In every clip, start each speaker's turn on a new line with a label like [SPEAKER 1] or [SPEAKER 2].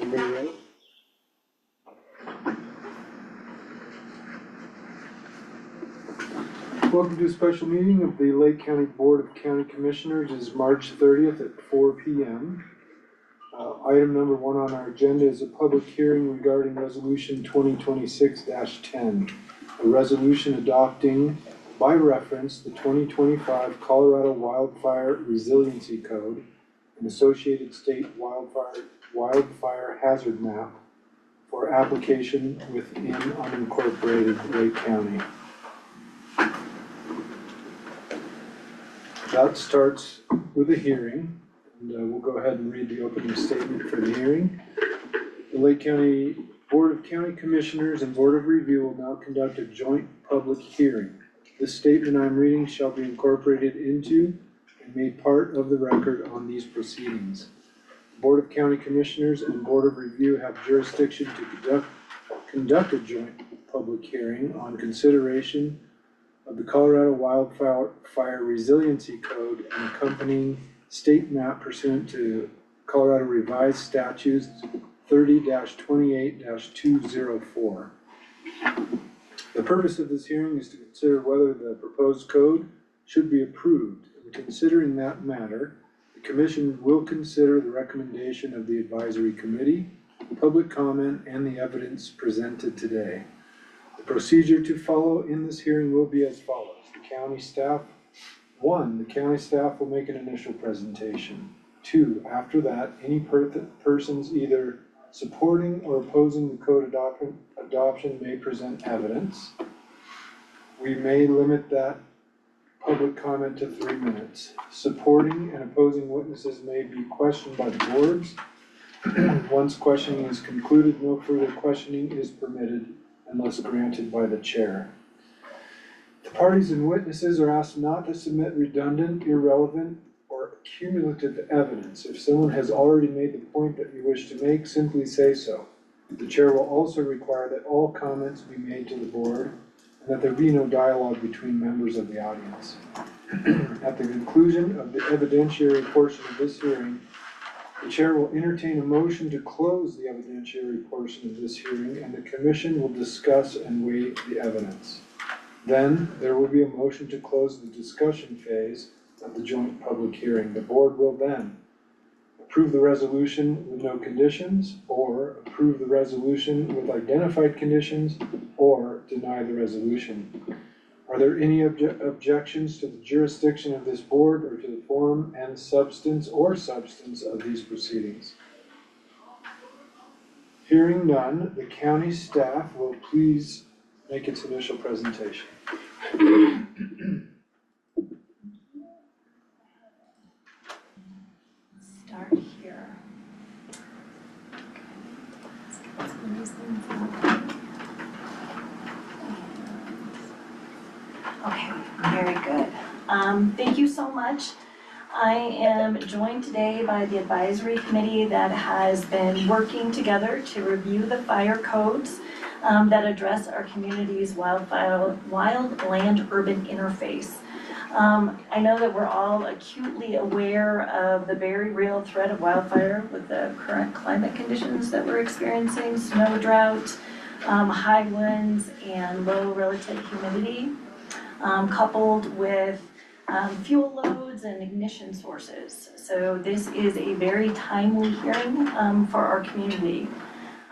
[SPEAKER 1] Anybody else? Welcome to a special meeting of the Lake County Board of County Commissioners. It is March 30th at 4 p.m. Item number 1 on our agenda is a public hearing regarding Resolution 2026-10, a resolution adopting by reference the 2025 Colorado Wildfire Resiliency Code and associated state wildfire hazard map for application within unincorporated Lake County. That starts with a hearing, and we'll go ahead and read the opening statement for the hearing. The Lake County Board of County Commissioners and Board of Review will now conduct a joint public hearing. This statement I'm reading shall be incorporated into and made part of the record on these proceedings. The Board of County Commissioners and Board of Review have jurisdiction to conduct a joint public hearing on consideration of the Colorado Wildfire Resiliency Code and accompanying state map pursuant to Colorado Revised Statutes 30-28-204. The purpose of this hearing is to consider whether the proposed code should be approved. In considering that matter, the Commission will consider the recommendation of the Advisory Committee, public comment, and the evidence presented today. The procedure to follow in this hearing will be as follows. The county staff will make an initial presentation. 2, after that, any persons either supporting or opposing the code adoption may present evidence. We may limit that public comment to 3 minutes. Supporting and opposing witnesses may be questioned by the boards. Once questioning is concluded, no further questioning is permitted unless granted by the chair. The parties and witnesses are asked not to submit redundant, irrelevant, or cumulative evidence. If someone has already made the point that you wish to make, simply say so. The chair will also require that all comments be made to the board and that there be no dialogue between members of the audience. At the conclusion of the evidentiary portion of this hearing, the chair will entertain a motion to close the evidentiary portion of this hearing, and the Commission will discuss and weigh the evidence. Then there will be a motion to close the discussion phase of the joint public hearing. The board will then approve the resolution with no conditions, or approve the resolution with identified conditions, or deny the resolution. Are there any objections to the jurisdiction of this board or to the form and substance of these proceedings? Hearing none, the county staff will please make its initial presentation.
[SPEAKER 2] Start here. Let's get these things out. Okay, very good. Thank you so much. I am joined today by the advisory committee that has been working together to review the fire codes that address our community's wildland-urban interface. I know that we're all acutely aware of the very real threat of wildfire with the current climate conditions that we're experiencing, snow drought, high winds, and low relative humidity, coupled with fuel loads and ignition sources. So this is a very timely hearing for our community.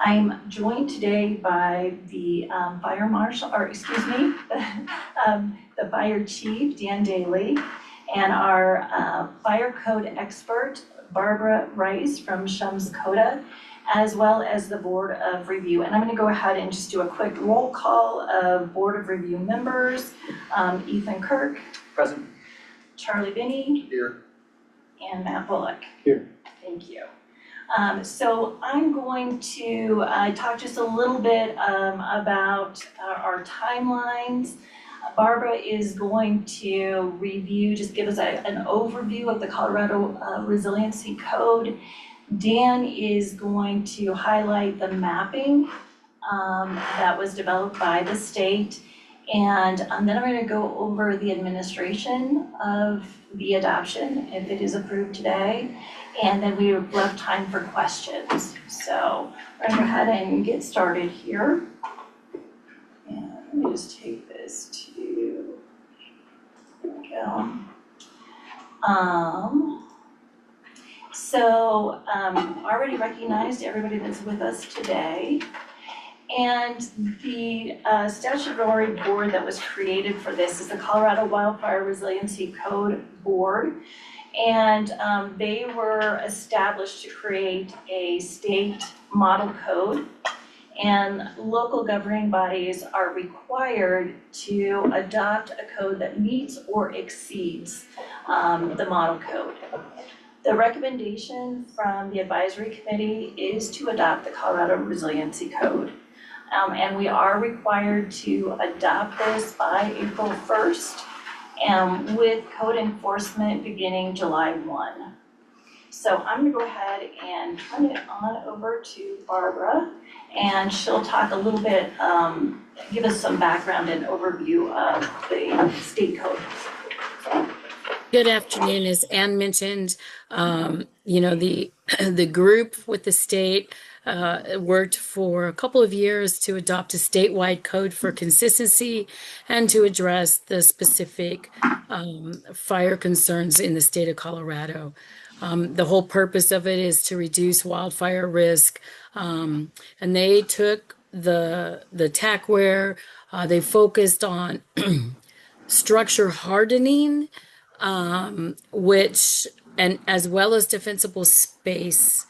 [SPEAKER 2] I'm joined today by the fire marshal, or excuse me, the fire chief, Dan Daly, and our fire code expert, Barbara Rice from Shums Coda, as well as the Board of Review. And I'm going to go ahead and just do a quick roll call of Board of Review members. Ethan Kirk.
[SPEAKER 3] Present.
[SPEAKER 2] Charlie Binney.
[SPEAKER 3] Here.
[SPEAKER 2] And Matt Bullock.
[SPEAKER 1] Here.
[SPEAKER 2] Thank you. So I'm going to talk just a little bit about our timelines. Barbara is going to review, just give us an overview of the Colorado Resiliency Code. Dan is going to highlight the mapping that was developed by the state, And then I'm gonna go over the administration of the adoption, if it is approved today. And then we will have time for questions. So we're gonna go ahead and get started here. And let me just take this to, there we go. Already recognized everybody that's with us today. And the statutory board that was created for this is the Colorado Wildfire Resiliency Code Board. And they were established to create a state model code. And local governing bodies are required to adopt a code that meets or exceeds the model code. The recommendation from the advisory committee is to adopt the Colorado Resiliency Code. And we are required to adopt this by April 1st, with code enforcement beginning July 1. So I'm gonna go ahead and turn it on over to Barbara, and she'll talk a little bit, give us some background and overview of the state code.
[SPEAKER 3] Good afternoon. As Ann mentioned, the group with the state worked for a couple of years to adopt a statewide code for consistency and to address the specific fire concerns in the state of Colorado. The whole purpose of it is to reduce wildfire risk, and they took the tack where they focused on structure hardening, which, and as well as defensible space,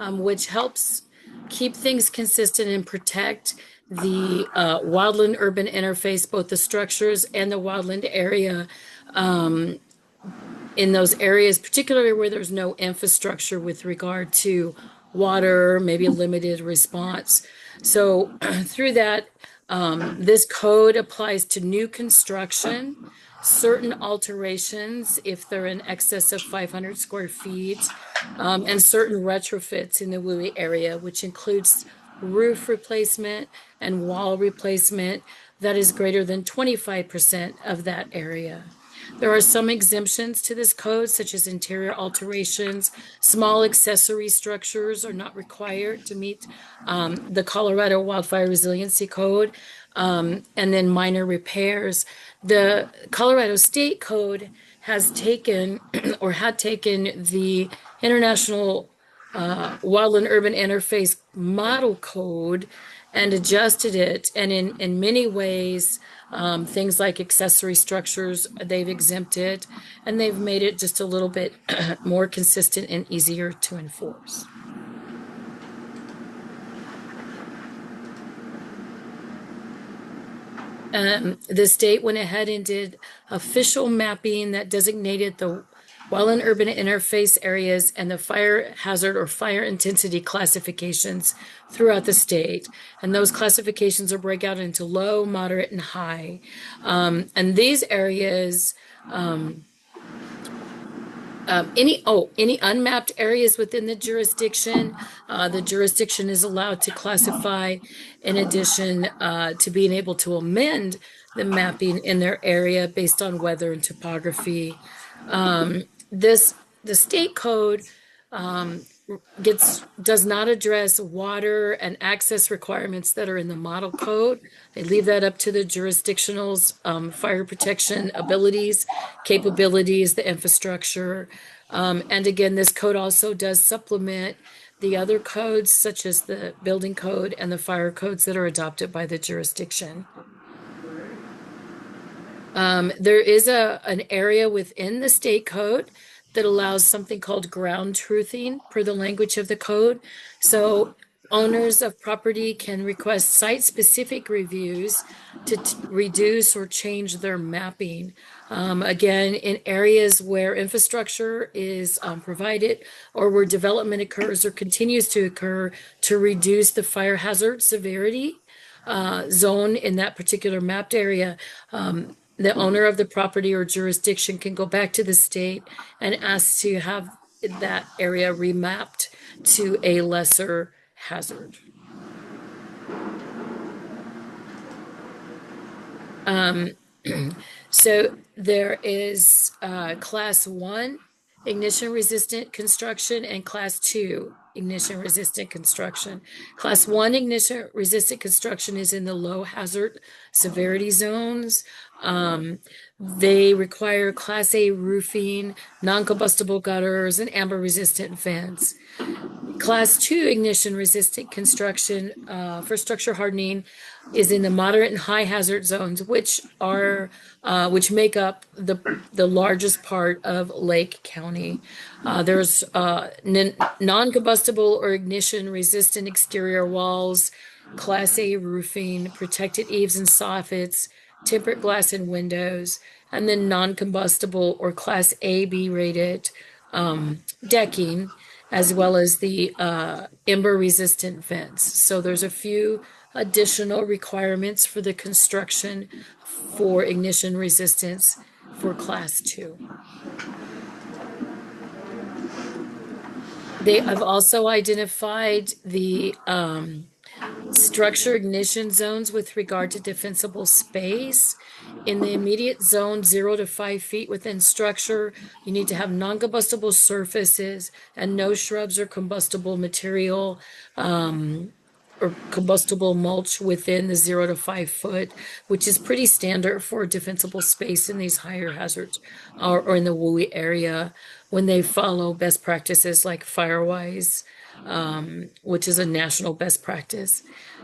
[SPEAKER 3] which helps keep things consistent and protect the wildland urban interface, both the structures and the wildland area, in those areas, particularly where there's no infrastructure with regard to water, maybe a limited response. So through that, this code applies to new construction, certain alterations if they're in excess of 500 square feet, and certain retrofits in the WUI area, which includes roof replacement and wall replacement that is greater than 25% of that area. There are some exemptions to this code, such as interior alterations. Small accessory structures are not required to meet the Colorado Wildfire Resiliency Code, and then minor repairs. The Colorado State Code has taken or had taken the International Wildland Urban Interface Model Code and adjusted it, and in many ways, things like accessory structures, they've exempted, and they've made it just a little bit more consistent and easier to enforce. The state went ahead and did official mapping that designated the wildland urban interface areas and the fire hazard or fire intensity classifications throughout the state. And those classifications are break out into low, moderate, and high. And these areas, any unmapped areas within the jurisdiction is allowed to classify, in addition to being able to amend the mapping in their area based on weather and topography. The state code does not address water and access requirements that are in the model code. They leave that up to the jurisdictional's fire protection abilities, capabilities, the infrastructure. And again, this code also does supplement the other codes, such as the building code and the fire codes that are adopted by the jurisdiction. There is an area within the state code that allows something called ground truthing per the language of the code. So owners of property can request site-specific reviews to reduce or change their mapping. Again, in areas where infrastructure is provided or where development occurs or continues to occur to reduce the fire hazard severity zone in that particular mapped area, the owner of the property or jurisdiction can go back to the state and ask to have that area remapped to a lesser hazard. Um, so there is class 1 ignition resistant construction and class 2 ignition resistant construction. Class 1 ignition resistant construction is in the low hazard severity zones. They require class A roofing, non-combustible gutters, and amber resistant vents. Class 2 ignition resistant construction for structure hardening is in the moderate and high hazard zones, which make up the largest part of Lake County. There's non-combustible or ignition resistant exterior walls, Class A roofing, protected eaves and soffits, tempered glass and windows, and then non-combustible or Class AB rated decking, as well as the ember resistant vents. So there's a few additional requirements for the construction for ignition resistance for class 2. They have also identified the structure ignition zones with regard to defensible space. In the immediate zone, 0 to 5 feet within structure, you need to have non-combustible surfaces and no shrubs or combustible material or combustible mulch within the 0 to 5 foot, which is pretty standard for defensible space in these higher hazards or in the WUI area when they follow best practices like Firewise, which is a national best practice.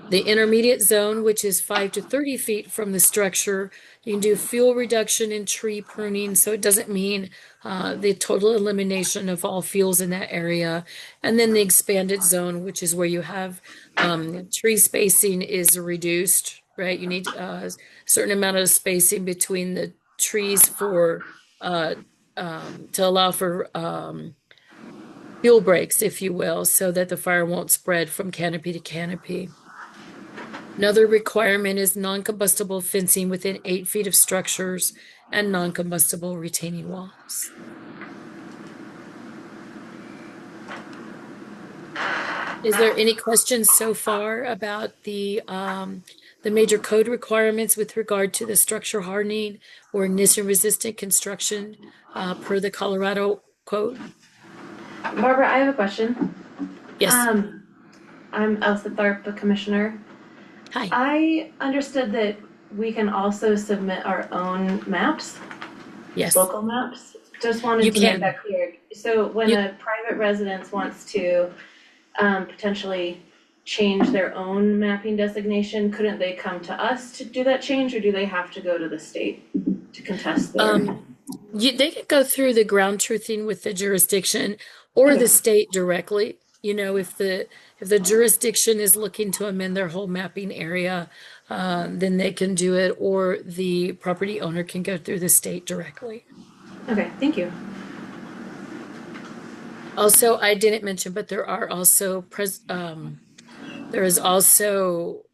[SPEAKER 3] The intermediate zone, which is 5 to 30 feet from the structure, you can do fuel reduction and tree pruning, so it doesn't mean the total elimination of all fuels in that area. And then the expanded zone, which is where you have tree spacing is reduced, right? You need a certain amount of spacing between the trees for to allow for fuel breaks, if you will, so that the fire won't spread from canopy to canopy. Another requirement is non-combustible fencing within 8 feet of structures and non-combustible retaining walls. Is there any questions so far about the major code requirements with regard to the structure hardening or ignition resistant construction per the Colorado code?
[SPEAKER 4] Barbara, I have a question.
[SPEAKER 3] Yes.
[SPEAKER 4] I'm Elsa Tharp, the commissioner.
[SPEAKER 3] Hi.
[SPEAKER 4] I understood that we can also submit our own maps,
[SPEAKER 3] Yes.
[SPEAKER 4] local maps. Just wanted
[SPEAKER 3] You
[SPEAKER 4] to
[SPEAKER 3] can.
[SPEAKER 4] make that clear. So when a private residence wants to potentially change their own mapping designation, couldn't they come to us to do that change, or do they have to go to the state to contest their?
[SPEAKER 3] They could go through the ground truthing with the jurisdiction or the state directly. You know, if the jurisdiction is looking to amend their whole mapping area, then they can do it, or the property owner can go through the state directly.
[SPEAKER 4] Okay, thank you.
[SPEAKER 3] Also, I didn't mention, but there are also there is also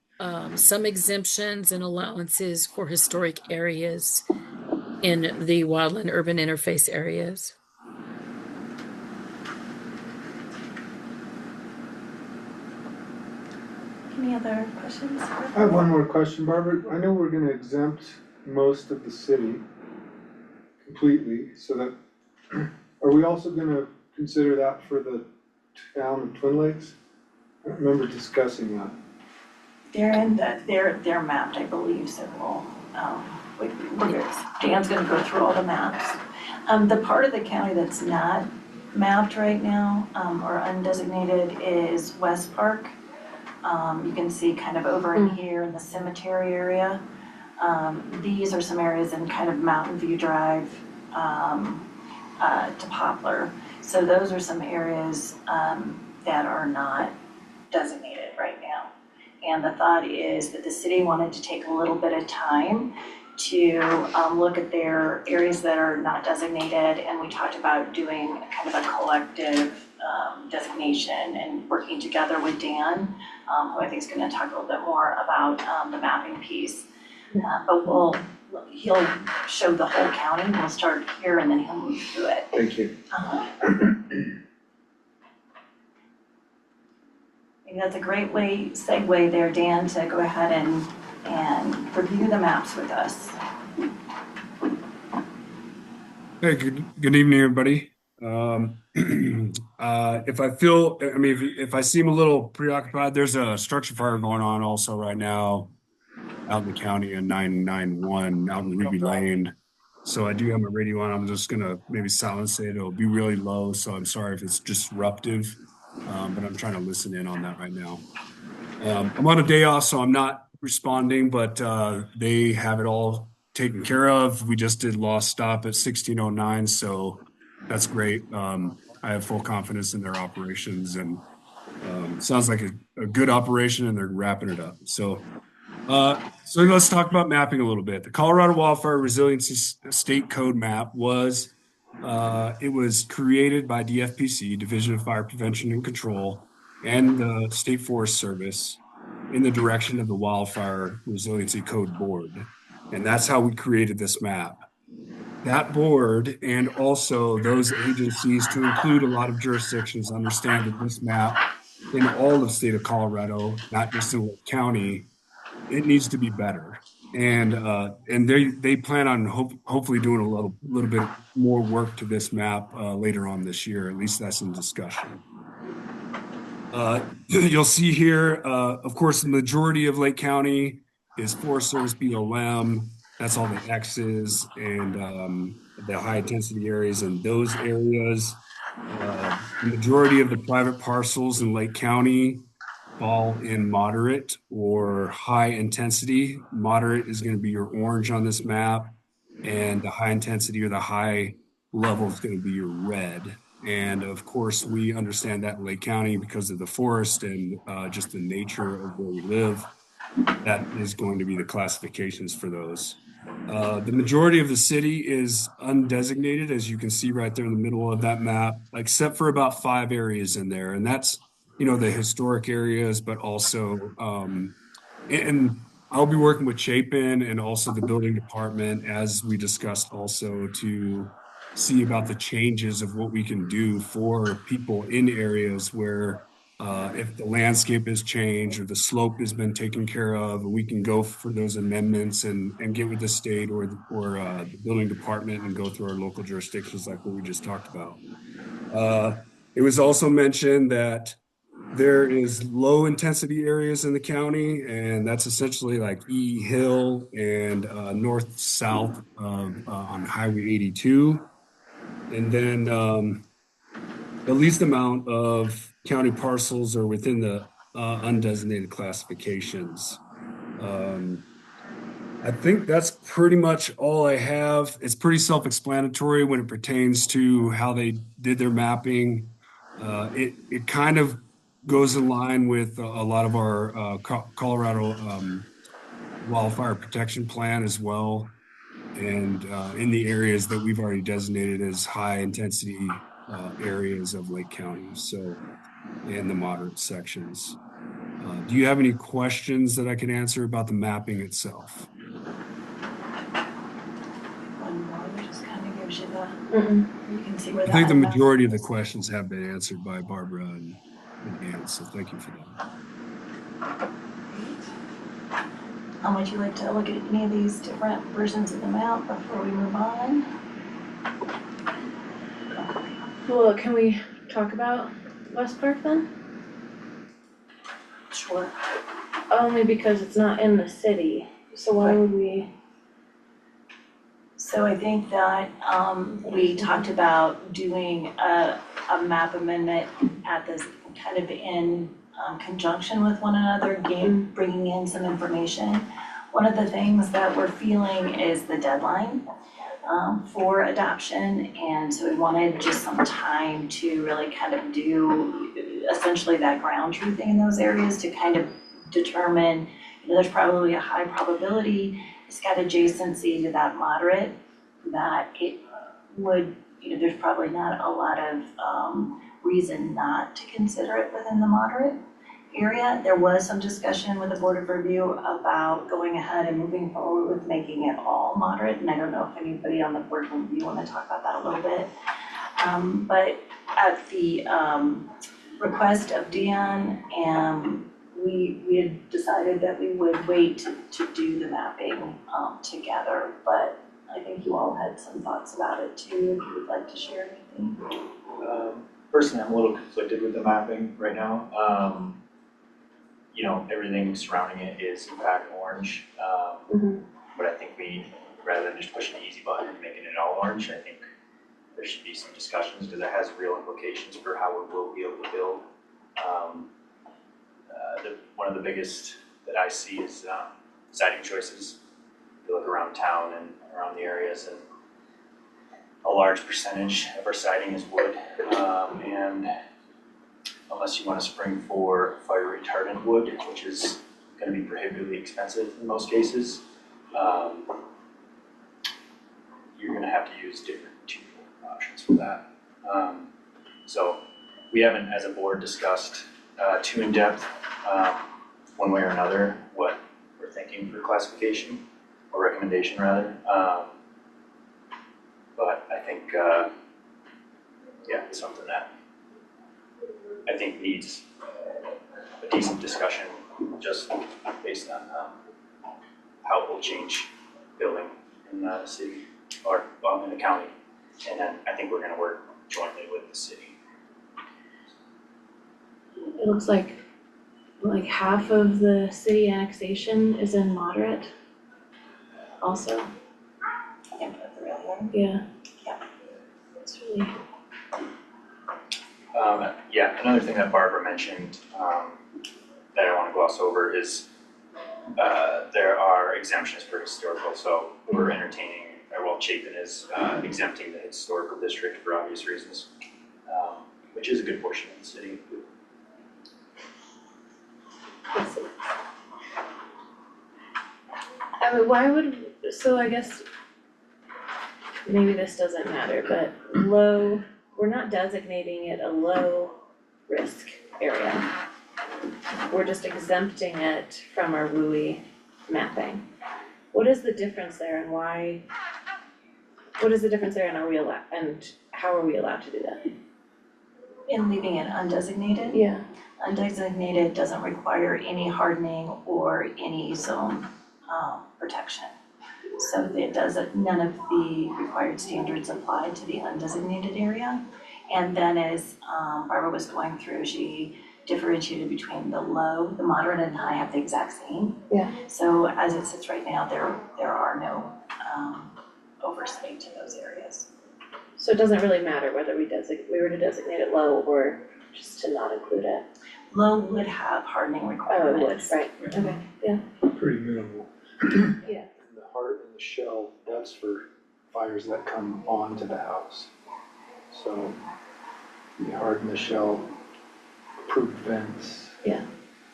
[SPEAKER 3] some exemptions and allowances for historic areas in the wildland urban interface areas.
[SPEAKER 2] Any other questions?
[SPEAKER 1] I have one more question, Barbara. I know we're gonna exempt most of the city completely, so that, are we also gonna consider that for the town of Twin Lakes? I don't remember discussing that.
[SPEAKER 2] They're mapped, I believe, so Dan's gonna go through all the maps. The part of the county that's not mapped right now, or undesignated is West Park. You can see kind of over in here in the cemetery area. These are some areas in kind of Mountain View Drive, to Poplar. So those are some areas, that are not designated right now. And the thought is that the city wanted to take a little bit of time to look at their areas that are not designated, and we talked about doing kind of a collective designation and working together with Dan, who I think is going to talk a little bit more about the mapping piece. But he'll show the whole county. We'll start here and then he'll move through it.
[SPEAKER 1] Thank you.
[SPEAKER 2] I think that's a great segue there, Dan, to go ahead and and review the maps with us.
[SPEAKER 5] Hey, good evening, everybody. If I feel, I mean, if I seem a little preoccupied, there's a structure fire going on also right now out in the county in 991 out in Ruby Lane. So I do have my radio on. I'm just gonna maybe silence it. It'll be really low, so I'm sorry if it's disruptive, but I'm trying to listen in on that right now. I'm on a day off, so I'm not responding, but they have it all taken care of. We just did lost stop at 1609, so that's great. I have full confidence in their operations, and sounds like a good operation, and they're wrapping it up. So let's talk about mapping a little bit. The Colorado Wildfire Resiliency State Code map was it was created by DFPC, Division of Fire Prevention and Control, and the State Forest Service in the direction of the Wildfire Resiliency Code Board. And that's how we created this map. That board and also those agencies, to include a lot of jurisdictions, understand that this map in all of the state of Colorado, not just in Lake County, it needs to be better. And they plan on hopefully doing a little bit more work to this map later on this year. At least that's in discussion. You'll see here, of course, the majority of Lake County is Forest Service BLM. That's all the X's and the high intensity areas in those areas. The majority of the private parcels in Lake County fall in moderate or high intensity. Moderate is going to be your orange on this map, and the high intensity or the high level is going to be your red. And of course, we understand that in Lake County because of the forest and just the nature of where we live. That is going to be the classifications for those. The majority of the city is undesignated, as you can see right there in the middle of that map, except for about 5 areas in there. And that's, the historic areas, but also, and I'll be working with Chapin and also the building department, as we discussed also, to see about the changes of what we can do for people in areas where if the landscape has changed or the slope has been taken care of, we can go for those amendments and get with the state or the building department and go through our local jurisdictions like what we just talked about. It was also mentioned that there is low intensity areas in the county, and that's essentially like E Hill and north-south on Highway 82. And then the least amount of county parcels are within the undesignated classifications. I think that's pretty much all I have. It's pretty self-explanatory when it pertains to how they did their mapping. It kind of goes in line with a lot of our Colorado wildfire protection plan as well. And in the areas that we've already designated as high intensity areas of Lake County, so in the moderate sections. Do you have any questions that I can answer about the mapping itself?
[SPEAKER 2] One more, that just kind of gives you the, you can see where
[SPEAKER 5] I
[SPEAKER 2] the.
[SPEAKER 5] think the majority of the questions have been answered by Barbara and Ann, so thank you for that.
[SPEAKER 2] Would you like to look at any of these different versions of the map before we move on?
[SPEAKER 4] Well, can we talk about West Park then?
[SPEAKER 2] Sure.
[SPEAKER 4] Only because it's not in the city, so why would we?
[SPEAKER 2] So I think that we talked about doing a map amendment at this kind of in conjunction with one another, bringing in some information. One of the things that we're feeling is the deadline for adoption, and so we wanted just some time to really kind of do essentially that ground truthing in those areas to kind of determine, there's probably a high probability, it's got adjacency to that moderate, that it would, there's probably not a lot of reason not to consider it within the moderate area. There was some discussion with the Board of Review about going ahead and moving forward with making it all moderate, and I don't know if anybody on the Board of Review want to talk about that a little bit. But at the request of Dan, we had decided that we would wait to do the mapping, together, but I think you all had some thoughts about it too, if you would like to share anything.
[SPEAKER 6] Personally, I'm a little conflicted with the mapping right now. You know, everything surrounding it is in fact orange. But I think we, rather than just pushing the easy button and making it all orange, I think there should be some discussions because it has real implications for how we will be able to build. One of the biggest that I see is siding choices. You look around town and around the areas, and a large percentage of our siding is wood. And unless you want to spring for fire retardant wood, which is going to be prohibitively expensive in most cases, you're going to have to use different material options for that. So we haven't, as a board, discussed too in depth, one way or another, what we're thinking for classification or recommendation rather. But I think, it's something that I think needs a decent discussion just based on how it will change building in the city or in the county. And then I think we're gonna work jointly with the city.
[SPEAKER 4] It looks like half of the city annexation is in moderate also,
[SPEAKER 2] I think that's the real one.
[SPEAKER 4] yeah.
[SPEAKER 2] Yeah.
[SPEAKER 4] It's really,
[SPEAKER 6] Another thing that Barbara mentioned that I want to gloss over is there are exemptions for historical, so we're entertaining, Chapin is exempting the historical district for obvious reasons, which is a good portion of the city.
[SPEAKER 4] I mean, why would, so I guess maybe this doesn't matter, but we're not designating it a low risk area. We're just exempting it from our WUI mapping. What is the difference there and why, what is the difference there and how are we allowed to do that?
[SPEAKER 2] In leaving it undesignated?
[SPEAKER 4] Yeah.
[SPEAKER 2] Undesignated doesn't require any hardening or any zone protection. So it doesn't, none of the required standards apply to the undesignated area. And then as Barbara was going through, she differentiated between the low, the moderate, and high have the exact same.
[SPEAKER 4] Yeah.
[SPEAKER 2] So as it sits right now, there are no oversight to those areas.
[SPEAKER 4] So it doesn't really matter whether we were to designate it low or just to not include it?
[SPEAKER 2] Low would have hardening
[SPEAKER 4] Oh, it
[SPEAKER 2] requirements.
[SPEAKER 4] would, right, okay, yeah.
[SPEAKER 1] Pretty minimal.
[SPEAKER 4] Yeah.
[SPEAKER 1] The heart and the shell, that's for fires that come onto the house. So the heart and the shell, approved vents.
[SPEAKER 4] Yeah.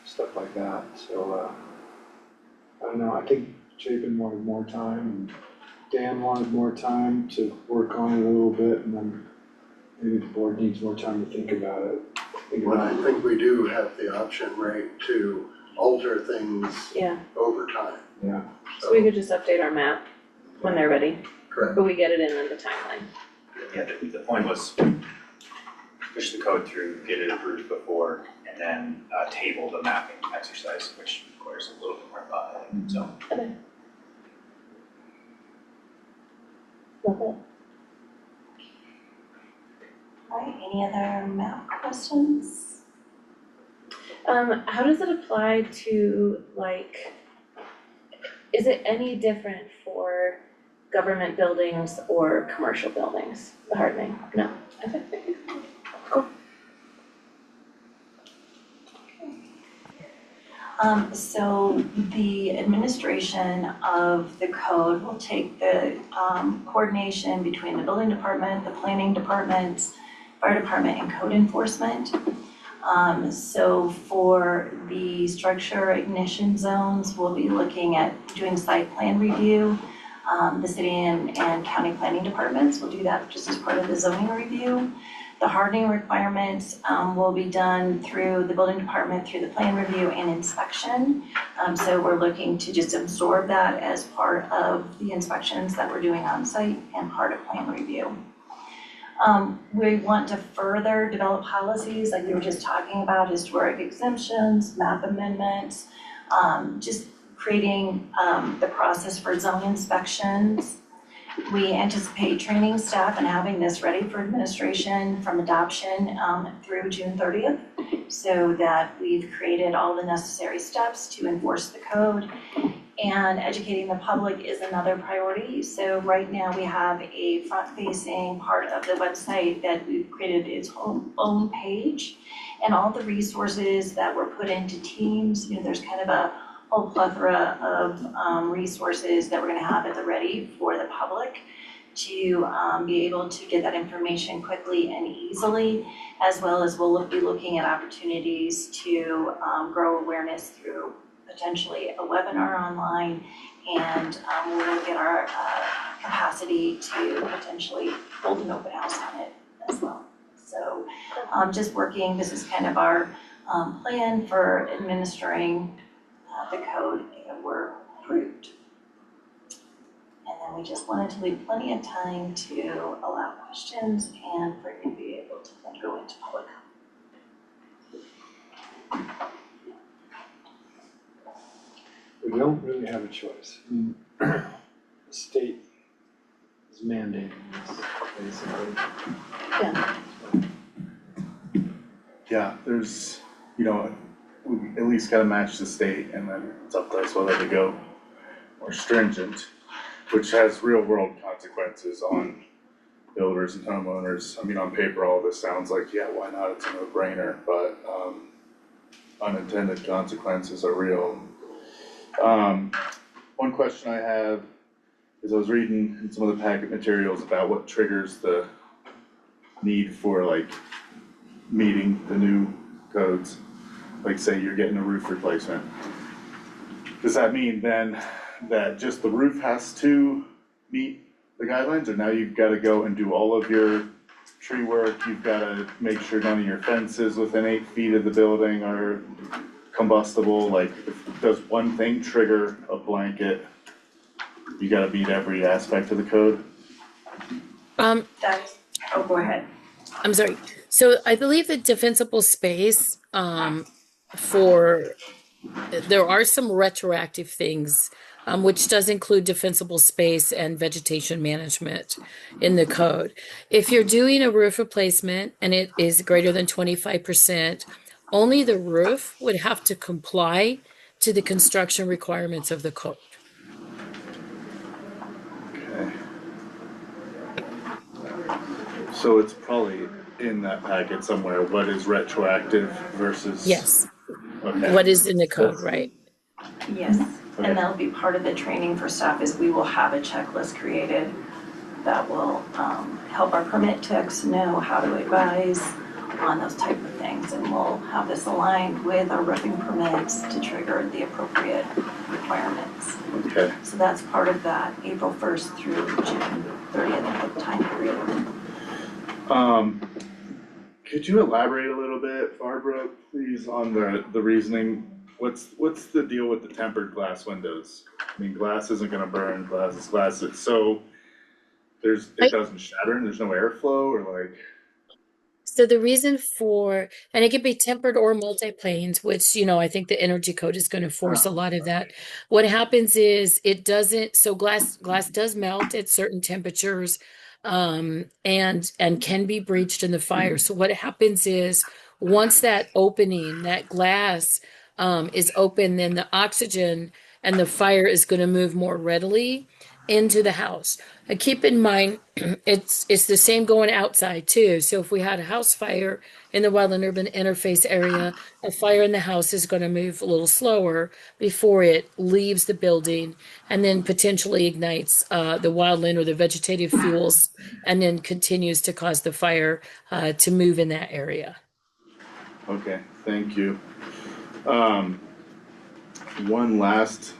[SPEAKER 1] Stuff like that, so I don't know, I think Chapin wanted more time and Dan wanted more time to work on it a little bit, and then maybe the board needs more time to think about it.
[SPEAKER 7] Well, I think we do have the option, right, to alter things
[SPEAKER 4] Yeah,
[SPEAKER 7] over time.
[SPEAKER 1] Yeah,
[SPEAKER 4] so we could just update our map when they're ready,
[SPEAKER 7] Correct.
[SPEAKER 4] but we get it in the timeline.
[SPEAKER 6] Yeah, the point was push the code through, get it approved before, and then table the mapping exercise, which requires a little bit more thought, I think, so.
[SPEAKER 4] Okay. Love it.
[SPEAKER 2] Alright, any other map questions?
[SPEAKER 4] How does it apply to is it any different for government buildings or commercial buildings, the hardening? No, okay. Cool.
[SPEAKER 2] So the administration of the code will take the coordination between the building department, the planning department, fire department, and code enforcement. So for the structure ignition zones, we'll be looking at doing site plan review. The city and county planning departments will do that just as part of the zoning review. The hardening requirements will be done through the building department, through the plan review and inspection. So we're looking to just absorb that as part of the inspections that we're doing on site and part of plan review. We want to further develop policies like we were just talking about, historic exemptions, map amendments, just creating the process for zone inspections. We anticipate training staff and having this ready for administration from adoption through June 30th, so that we've created all the necessary steps to enforce the code. And educating the public is another priority. So right now we have a front-facing part of the website that we've created its own page, and all the resources that were put into Teams. There's kind of a whole plethora of resources that we're going to have at the ready for the public to be able to get that information quickly and easily, as well as we'll be looking at opportunities to grow awareness through potentially a webinar online, and we're going to get our capacity to potentially hold an open house on it as well. So just working, this is kind of our plan for administering the code if we're approved. And then we just wanted to leave plenty of time to allow questions and for you to be able to then go into public comment.
[SPEAKER 1] We don't really have a choice. The state is mandating this, basically.
[SPEAKER 8] Yeah, there's, we at least gotta match the state, and then it's up to us whether to go more stringent, which has real world consequences on builders and homeowners. I mean, on paper, all this sounds like, yeah, why not, it's a no-brainer, but unintended consequences are real. One question I have is I was reading in some of the packet materials about what triggers the need for like meeting the new codes. Like say you're getting a roof replacement. Does that mean then that just the roof has to meet the guidelines, or now you've gotta go and do all of your tree work, you've gotta make sure none of your fences within 8 feet of the building are combustible? Like, does one thing trigger a blanket? You gotta meet every aspect of the code?
[SPEAKER 2] Go ahead.
[SPEAKER 3] I'm sorry. So I believe the defensible space, there are some retroactive things, which does include defensible space and vegetation management in the code. If you're doing a roof replacement and it is greater than 25%, only the roof would have to comply to the construction requirements of the code.
[SPEAKER 8] Okay. So it's probably in that packet somewhere, what is retroactive versus?
[SPEAKER 3] Yes.
[SPEAKER 8] Okay.
[SPEAKER 3] What is in the code, right?
[SPEAKER 2] Yes,
[SPEAKER 8] Okay.
[SPEAKER 2] and that'll be part of the training for staff, is we will have a checklist created that will help our permit techs know how to advise on those type of things, and we'll have this aligned with our roofing permits to trigger the appropriate requirements.
[SPEAKER 8] Okay.
[SPEAKER 2] So that's part of that April 1st through June 30th time period.
[SPEAKER 8] Could you elaborate a little bit, Barbara, please, on the reasoning? What's the deal with the tempered glass windows? I mean, glass isn't gonna burn, glass is glass, it's so, it doesn't shatter and there's no airflow, or like?
[SPEAKER 3] So the reason for, and it can be tempered or multi-planes, which, I think the energy code is going to force a lot of that. What happens is it doesn't, so glass does melt at certain temperatures, and can be breached in the fire. So what happens is once that opening, that glass, is open, then the oxygen and the fire is going to move more readily into the house. And keep in mind, it's the same going outside too. So if we had a house fire in the wildland urban interface area, a fire in the house is going to move a little slower before it leaves the building and then potentially ignites the wildland or the vegetative fuels, and then continues to cause the fire to move in that area.
[SPEAKER 8] Okay, thank you. One last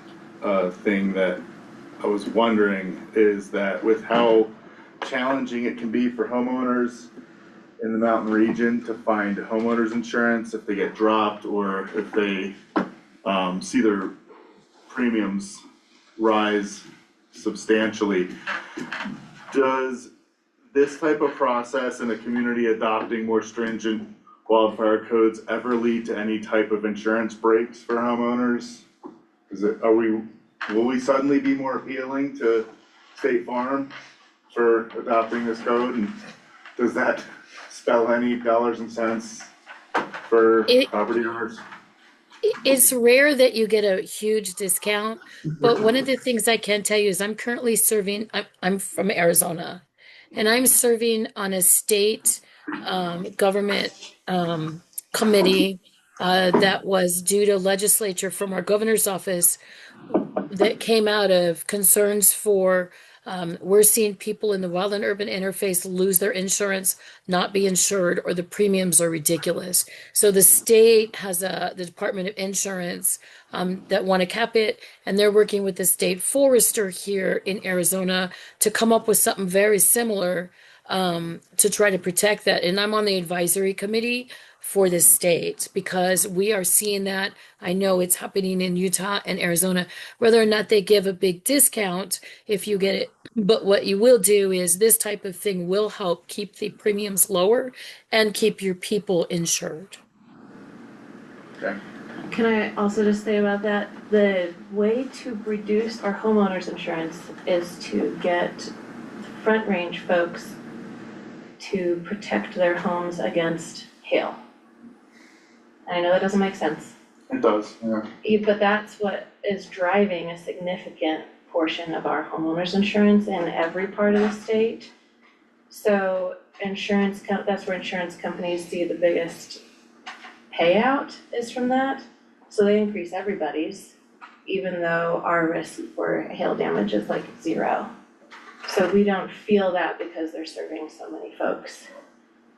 [SPEAKER 8] thing that I was wondering is that with how challenging it can be for homeowners in the mountain region to find homeowners insurance if they get dropped, or if they see their premiums rise substantially, does this type of process and the community adopting more stringent wildfire codes ever lead to any type of insurance breaks for homeowners? Will we suddenly be more appealing to State Farm for adopting this code? And does that spell any dollars and cents for property owners?
[SPEAKER 3] It's rare that you get a huge discount, but one of the things I can tell you is I'm currently serving, I'm from Arizona, and I'm serving on a state government committee that was due to legislature from our governor's office that came out of concerns for we're seeing people in the wildland urban interface lose their insurance, not be insured, or the premiums are ridiculous. So the state has the Department of Insurance that want to cap it, and they're working with the state forester here in Arizona to come up with something very similar to try to protect that. And I'm on the advisory committee for the state because we are seeing that. I know it's happening in Utah and Arizona, whether or not they give a big discount if you get it. But what you will do is this type of thing will help keep the premiums lower and keep your people insured.
[SPEAKER 8] Okay.
[SPEAKER 4] Can I also just say about that, the way to reduce our homeowners insurance is to get Front Range folks to protect their homes against hail. And I know that doesn't make sense,
[SPEAKER 8] It does, yeah.
[SPEAKER 4] but that's what is driving a significant portion of our homeowners insurance in every part of the state. So that's where insurance companies see the biggest payout is from that. So they increase everybody's, even though our risk for hail damage is like 0. So we don't feel that because they're serving so many folks.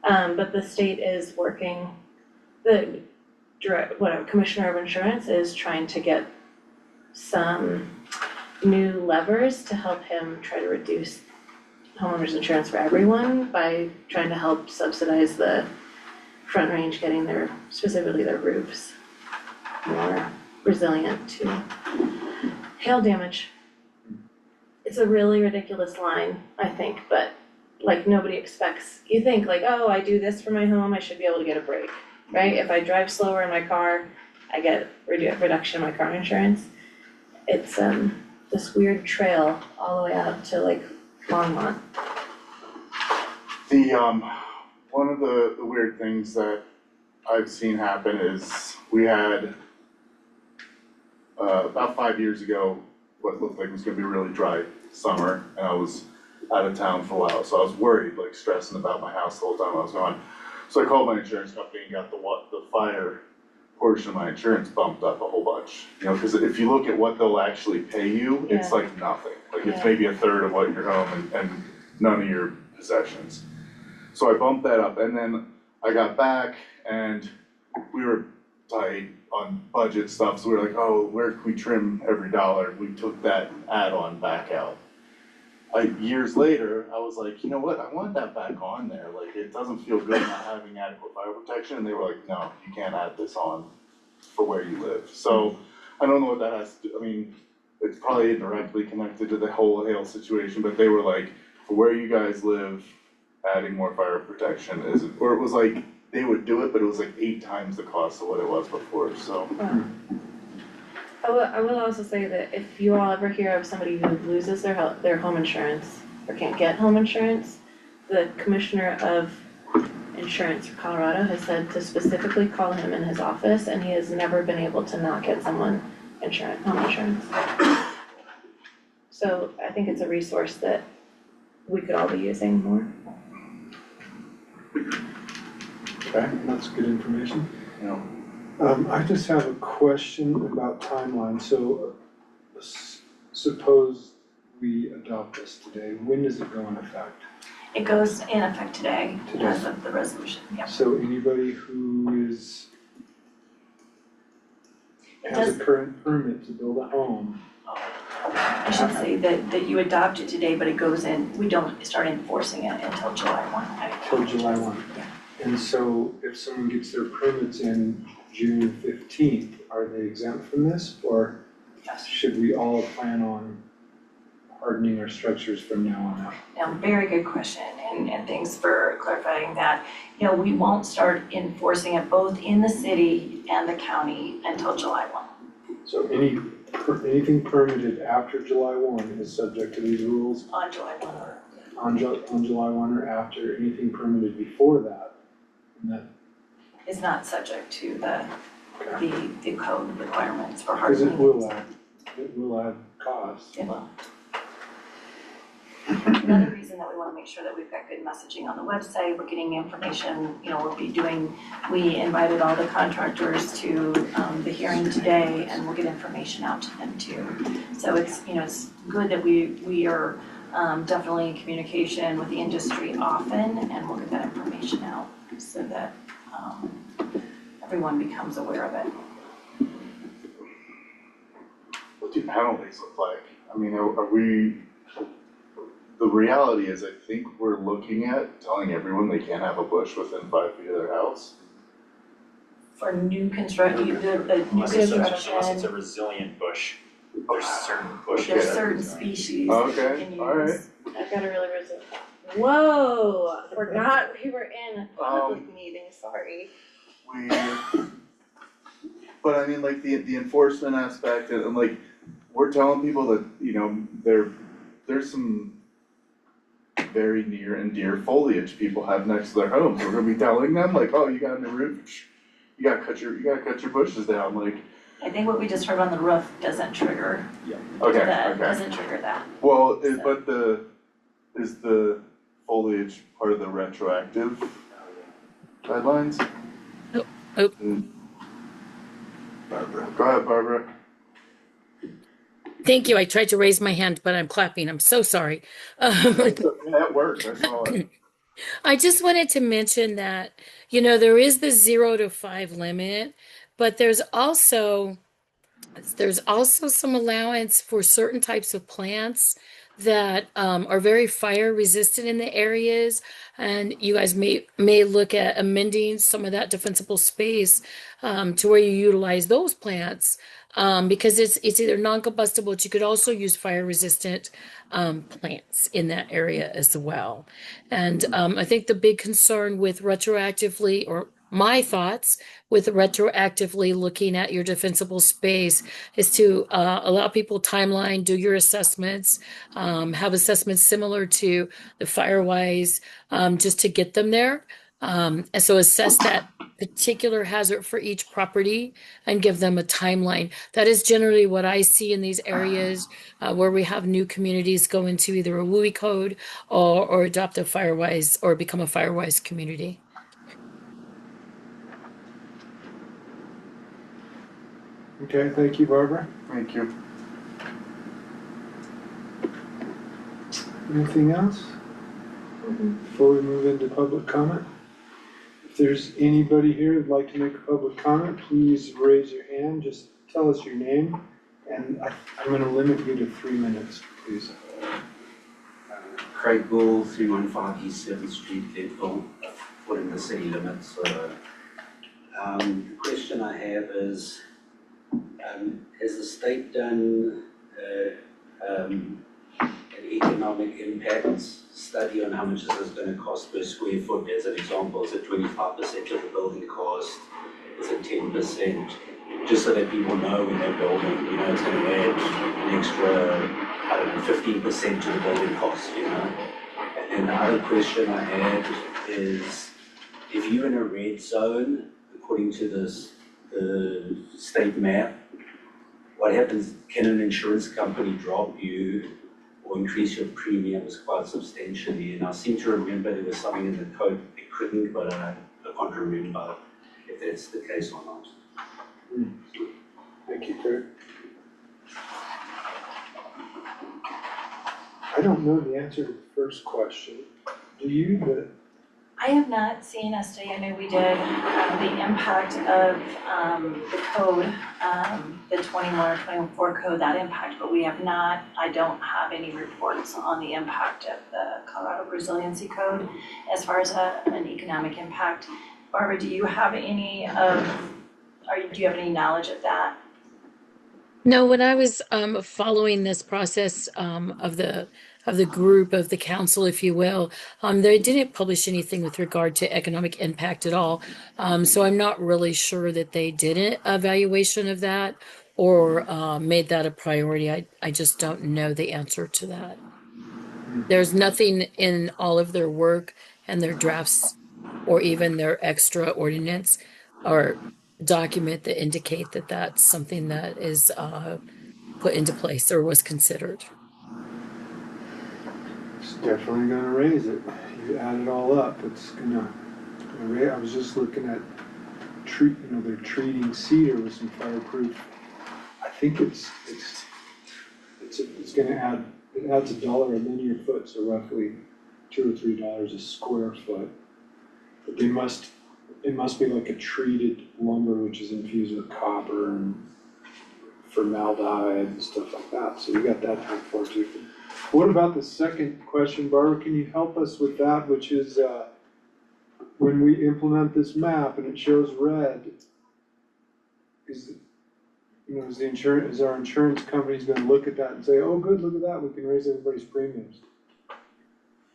[SPEAKER 4] But the state is working, Commissioner of Insurance is trying to get some new levers to help him try to reduce homeowners insurance for everyone by trying to help subsidize the Front Range getting specifically their roofs more resilient to hail damage. It's a really ridiculous line, I think, but like nobody expects, you think like, oh, I do this for my home, I should be able to get a break, right? If I drive slower in my car, I get reduction in my car insurance. It's this weird trail all the way out to like Longmont.
[SPEAKER 8] One of the weird things that I've seen happen is we had about 5 years ago, what looked like it was gonna be a really dry summer, and I was out of town for a while, so I was worried, like stressing about my house the whole time I was gone. So I called my insurance company and got the fire portion of my insurance bumped up a whole bunch. You know, cause if you look at what they'll actually pay you, it's
[SPEAKER 4] Yeah.
[SPEAKER 8] like nothing. Like it's
[SPEAKER 4] Yeah.
[SPEAKER 8] maybe a third of what your home and none of your possessions. So I bumped that up, and then I got back and we were tight on budget stuff, so we were like, oh, where can we trim every dollar? We took that add-on back out. Years later, I was like, you know what, I want that back on there, like, it doesn't feel good not having adequate fire protection, and they were like, no, you can't add this on for where you live. So, I don't know what that has to do, I mean, it's probably indirectly connected to the whole hail situation, but they were like, for where you guys live, adding more fire protection isn't, or it was like, they would do it, but it was like 8 times the cost of what it was before, so.
[SPEAKER 4] Wow. I will also say that if you all ever hear of somebody who loses their home insurance or can't get home insurance, the Commissioner of Insurance for Colorado has said to specifically call him in his office, and he has never been able to not get someone home insurance. So I think it's a resource that we could all be using more.
[SPEAKER 1] Okay, that's good information.
[SPEAKER 8] You know,
[SPEAKER 1] I just have a question about timeline, so suppose we adopt this today, when does it go in effect?
[SPEAKER 2] It goes in effect today
[SPEAKER 1] Today.
[SPEAKER 2] as of the resolution, yep.
[SPEAKER 1] So anybody who
[SPEAKER 2] It
[SPEAKER 1] has
[SPEAKER 2] does,
[SPEAKER 1] a current permit to build a home,
[SPEAKER 2] I should say that you adopt it today, but it goes in, we don't start enforcing it until July 1.
[SPEAKER 1] till July 1.
[SPEAKER 2] Yeah.
[SPEAKER 1] And so if someone gets their permits in June 15th, are they exempt from this, or
[SPEAKER 2] Yes.
[SPEAKER 1] should we all plan on hardening our structures from now on out?
[SPEAKER 2] Now, very good question, and thanks for clarifying that. You know, we won't start enforcing it both in the city and the county until July 1.
[SPEAKER 1] So anything permitted after July 1 is subject to these rules
[SPEAKER 2] On July 1 or,
[SPEAKER 1] on July 1 or after. Anything permitted before that, and that,
[SPEAKER 2] is not subject to the code requirements for
[SPEAKER 1] because
[SPEAKER 2] hardening.
[SPEAKER 1] it will add costs.
[SPEAKER 2] It will. Another reason that we wanna make sure that we've got good messaging on the website, we're getting information, you know, we invited all the contractors to the hearing today, and we'll get information out to them too. So it's, you know, it's good that we are definitely in communication with the industry often, and we'll get that information out so that everyone becomes aware of it.
[SPEAKER 8] What do penalties look like? I mean, are we, the reality is, I think we're looking at telling everyone they can't have a bush within 5 feet of their house.
[SPEAKER 2] For new construction, the new
[SPEAKER 6] Unless it's
[SPEAKER 2] construction,
[SPEAKER 6] a resilient bush, there's certain bushes.
[SPEAKER 2] there's
[SPEAKER 6] that are
[SPEAKER 2] certain
[SPEAKER 6] resilient.
[SPEAKER 2] species
[SPEAKER 8] Okay,
[SPEAKER 2] that you can use.
[SPEAKER 8] alright.
[SPEAKER 4] I've got a really resilient. Whoa, forgot we were in a public meeting, sorry.
[SPEAKER 8] But I mean, like the enforcement aspect and like, we're telling people that, you know, there's some very near and dear foliage people have next to their homes. We're gonna be telling them like, oh, you got a new roof, you gotta cut your bushes down, like,
[SPEAKER 2] I think what we just heard on the roof doesn't trigger
[SPEAKER 8] okay,
[SPEAKER 2] that,
[SPEAKER 8] okay.
[SPEAKER 2] doesn't trigger that.
[SPEAKER 8] Well, is the foliage part of the retroactive guidelines?
[SPEAKER 3] Oh.
[SPEAKER 8] Barbara. Go ahead, Barbara.
[SPEAKER 3] Thank you. I tried to raise my hand, but I'm clapping. I'm so sorry.
[SPEAKER 8] That worked, I saw it.
[SPEAKER 3] I just wanted to mention that, you know, there is the 0 to 5 limit, but there's also some allowance for certain types of plants that are very fire resistant in the areas, and you guys may look at amending some of that defensible space to where you utilize those plants because it's either non-combustible, but you could also use fire resistant plants in that area as well. And I think the big concern with retroactively, or my thoughts with retroactively looking at your defensible space, is to allow people timeline, do your assessments, have assessments similar to the Firewise, just to get them there. And so assess that particular hazard for each property and give them a timeline. That is generally what I see in these areas where we have new communities go into either a WUI code or adopt a Firewise or become a Firewise community.
[SPEAKER 1] Okay, thank you, Barbara.
[SPEAKER 8] Thank you.
[SPEAKER 1] Anything else? Before we move into public comment? If there's anybody here who'd like to make a public comment, please raise your hand, just tell us your name, and I'm gonna limit you to 3 minutes, please.
[SPEAKER 9] Craig Bull, 315 East 7th Street, Leadville, within the city limits. The question I have is, has the state done an economic impact study on how much this is going to cost per square foot? As an example, is it 25% of the building cost? Is it 10%? Just so that people know when they're building, you know, it's going to add an extra, I don't know, 15% to the building cost, you know? And then the other question I had is, if you're in a red zone, according to the state map, what happens, can an insurance company drop you or increase your premiums quite substantially? And I seem to remember there was something in the code they couldn't, but I can't remember if that's the case or not.
[SPEAKER 1] Thank you, Kurt. I don't know the answer to the first question. Do you?
[SPEAKER 2] I have not seen a study. I know we did the impact of the code, the 21 or 24 code, that impact, but we have not, I don't have any reports on the impact of the Colorado Resiliency Code as far as an economic impact. Barbara, do you have any do you have any knowledge of that?
[SPEAKER 3] No, when I was following this process of the group of the council, if you will, they didn't publish anything with regard to economic impact at all. So I'm not really sure that they did an evaluation of that or made that a priority. I just don't know the answer to that. There's nothing in all of their work and their drafts or even their extra ordinance or document that indicate that that's something that is put into place or was considered.
[SPEAKER 1] It's definitely gonna raise it. You add it all up, it's gonna raise. I was just looking at they're treating cedar with some fireproof. I think it's gonna add, it adds $1 a linear foot, so roughly $2 or $3 a square foot. But it must be like a treated lumber which is infused with copper and formaldehyde and stuff like that, so we got that time for too. What about the second question, Barbara, can you help us with that, which is, when we implement this map and it shows red, is our insurance company's gonna look at that and say, oh, good, look at that, we can raise everybody's premiums?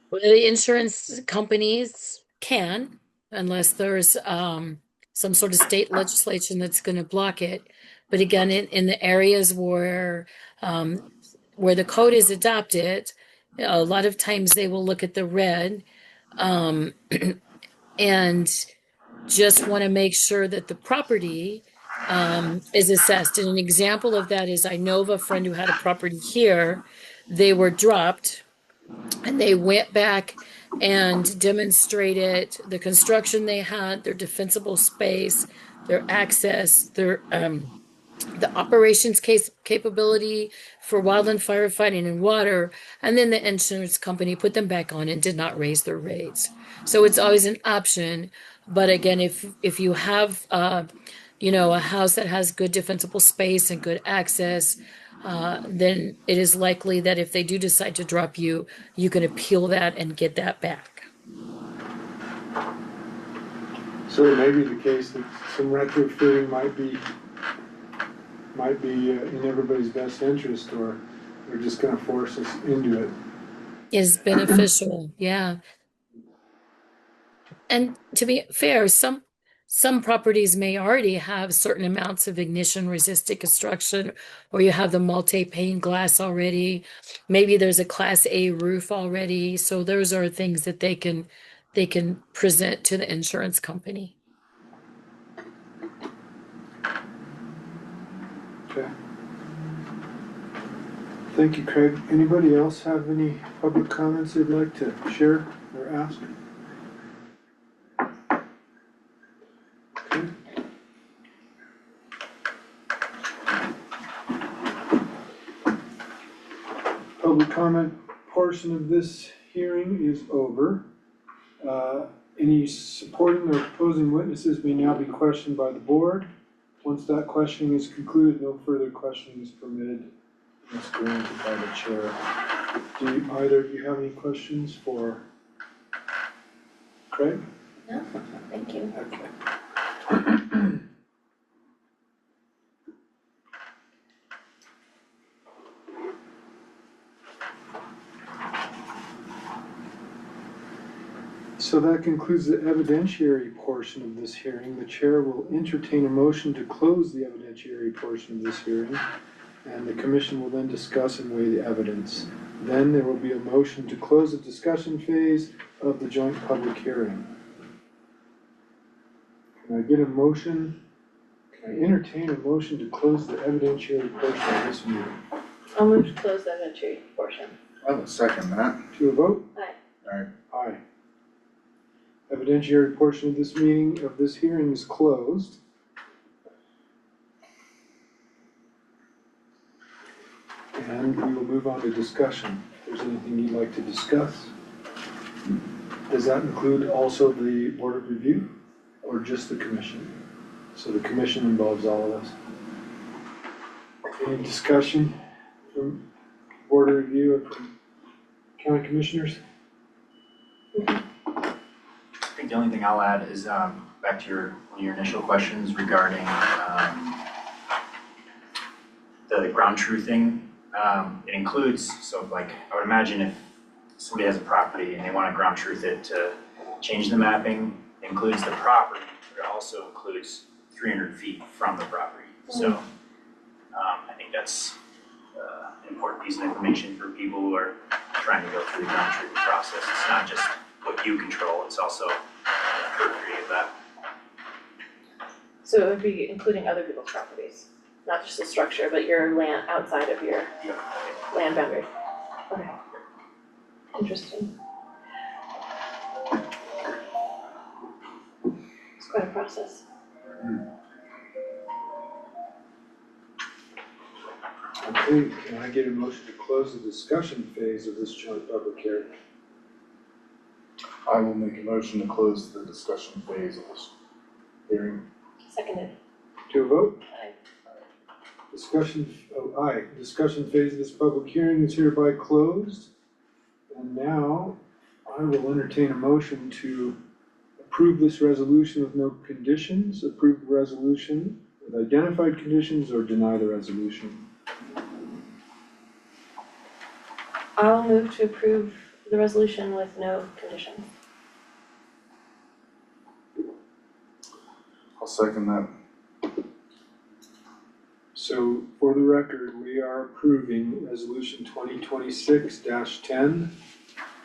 [SPEAKER 3] Well, the insurance companies can, unless there's some sort of state legislation that's going to block it. But again, in the areas where the code is adopted, a lot of times they will look at the red um, and just want to make sure that the property is assessed. And an example of that is I know of a friend who had a property here. They were dropped and they went back and demonstrated the construction they had, their defensible space, their access, their the operations capability for wildland firefighting and water, and then the insurance company put them back on and did not raise their rates. So it's always an option, but again, if you have a house that has good defensible space and good access, then it is likely that if they do decide to drop you, you can appeal that and get that back.
[SPEAKER 1] So it may be the case that some retrofitting might be in everybody's best interest, or they're just gonna force us into it.
[SPEAKER 3] Is beneficial, yeah. And to be fair, some properties may already have certain amounts of ignition resistant construction, or you have the multi-pane glass already. Maybe there's a class A roof already. So those are things that they can present to the insurance company.
[SPEAKER 1] Okay. Thank you, Craig. Anybody else have any public comments they'd like to share or ask? Okay. Public comment portion of this hearing is over. Any supporting or opposing witnesses may now be questioned by the board. Once that questioning is concluded, no further questioning is permitted unless granted by the chair. Do either of you have any questions for Craig?
[SPEAKER 2] No, thank you.
[SPEAKER 1] Okay. So that concludes the evidentiary portion of this hearing. The chair will entertain a motion to close the evidentiary portion of this hearing, and the commission will then discuss and weigh the evidence. Then there will be a motion to close the discussion phase of the joint public hearing. Can I get a motion? Can I entertain a motion to close the evidentiary portion of this meeting?
[SPEAKER 4] I'll move to close the evidentiary portion.
[SPEAKER 8] I will second that.
[SPEAKER 1] To a vote?
[SPEAKER 4] Aye.
[SPEAKER 8] Alright.
[SPEAKER 1] Aye. Evidentiary portion of this meeting, of this hearing is closed. And we will move on to discussion. If there's anything you'd like to discuss. Does that include also the Board of Review or just the commission? So the commission involves all of us. Any discussion from Board of Review or from county commissioners?
[SPEAKER 6] I think the only thing I'll add is, back to one of your initial questions regarding, the ground truthing, it includes, so like, I would imagine if somebody has a property and they wanna ground truth it to change the mapping, it includes the property, but it also includes 300 feet from the property. So, I think that's an important piece of information for people who are trying to go through the ground truthing process. It's not just what you control, it's also the periphery of that.
[SPEAKER 4] So it would be including other people's properties, not just the structure, but your land outside of your land boundary. Okay. Interesting. It's quite a process.
[SPEAKER 1] Okay, can I get a motion to close the discussion phase of this joint public hearing?
[SPEAKER 8] I will make a motion to close the discussion phase of this hearing.
[SPEAKER 4] Seconded.
[SPEAKER 1] To a vote?
[SPEAKER 4] Aye.
[SPEAKER 1] Discussion phase of this public hearing is hereby closed. And now I will entertain a motion to approve this resolution with no conditions, approve the resolution with identified conditions, or deny the resolution.
[SPEAKER 4] I'll move to approve the resolution with no conditions.
[SPEAKER 8] I'll second that.
[SPEAKER 1] So for the record, we are approving resolution 2026-10,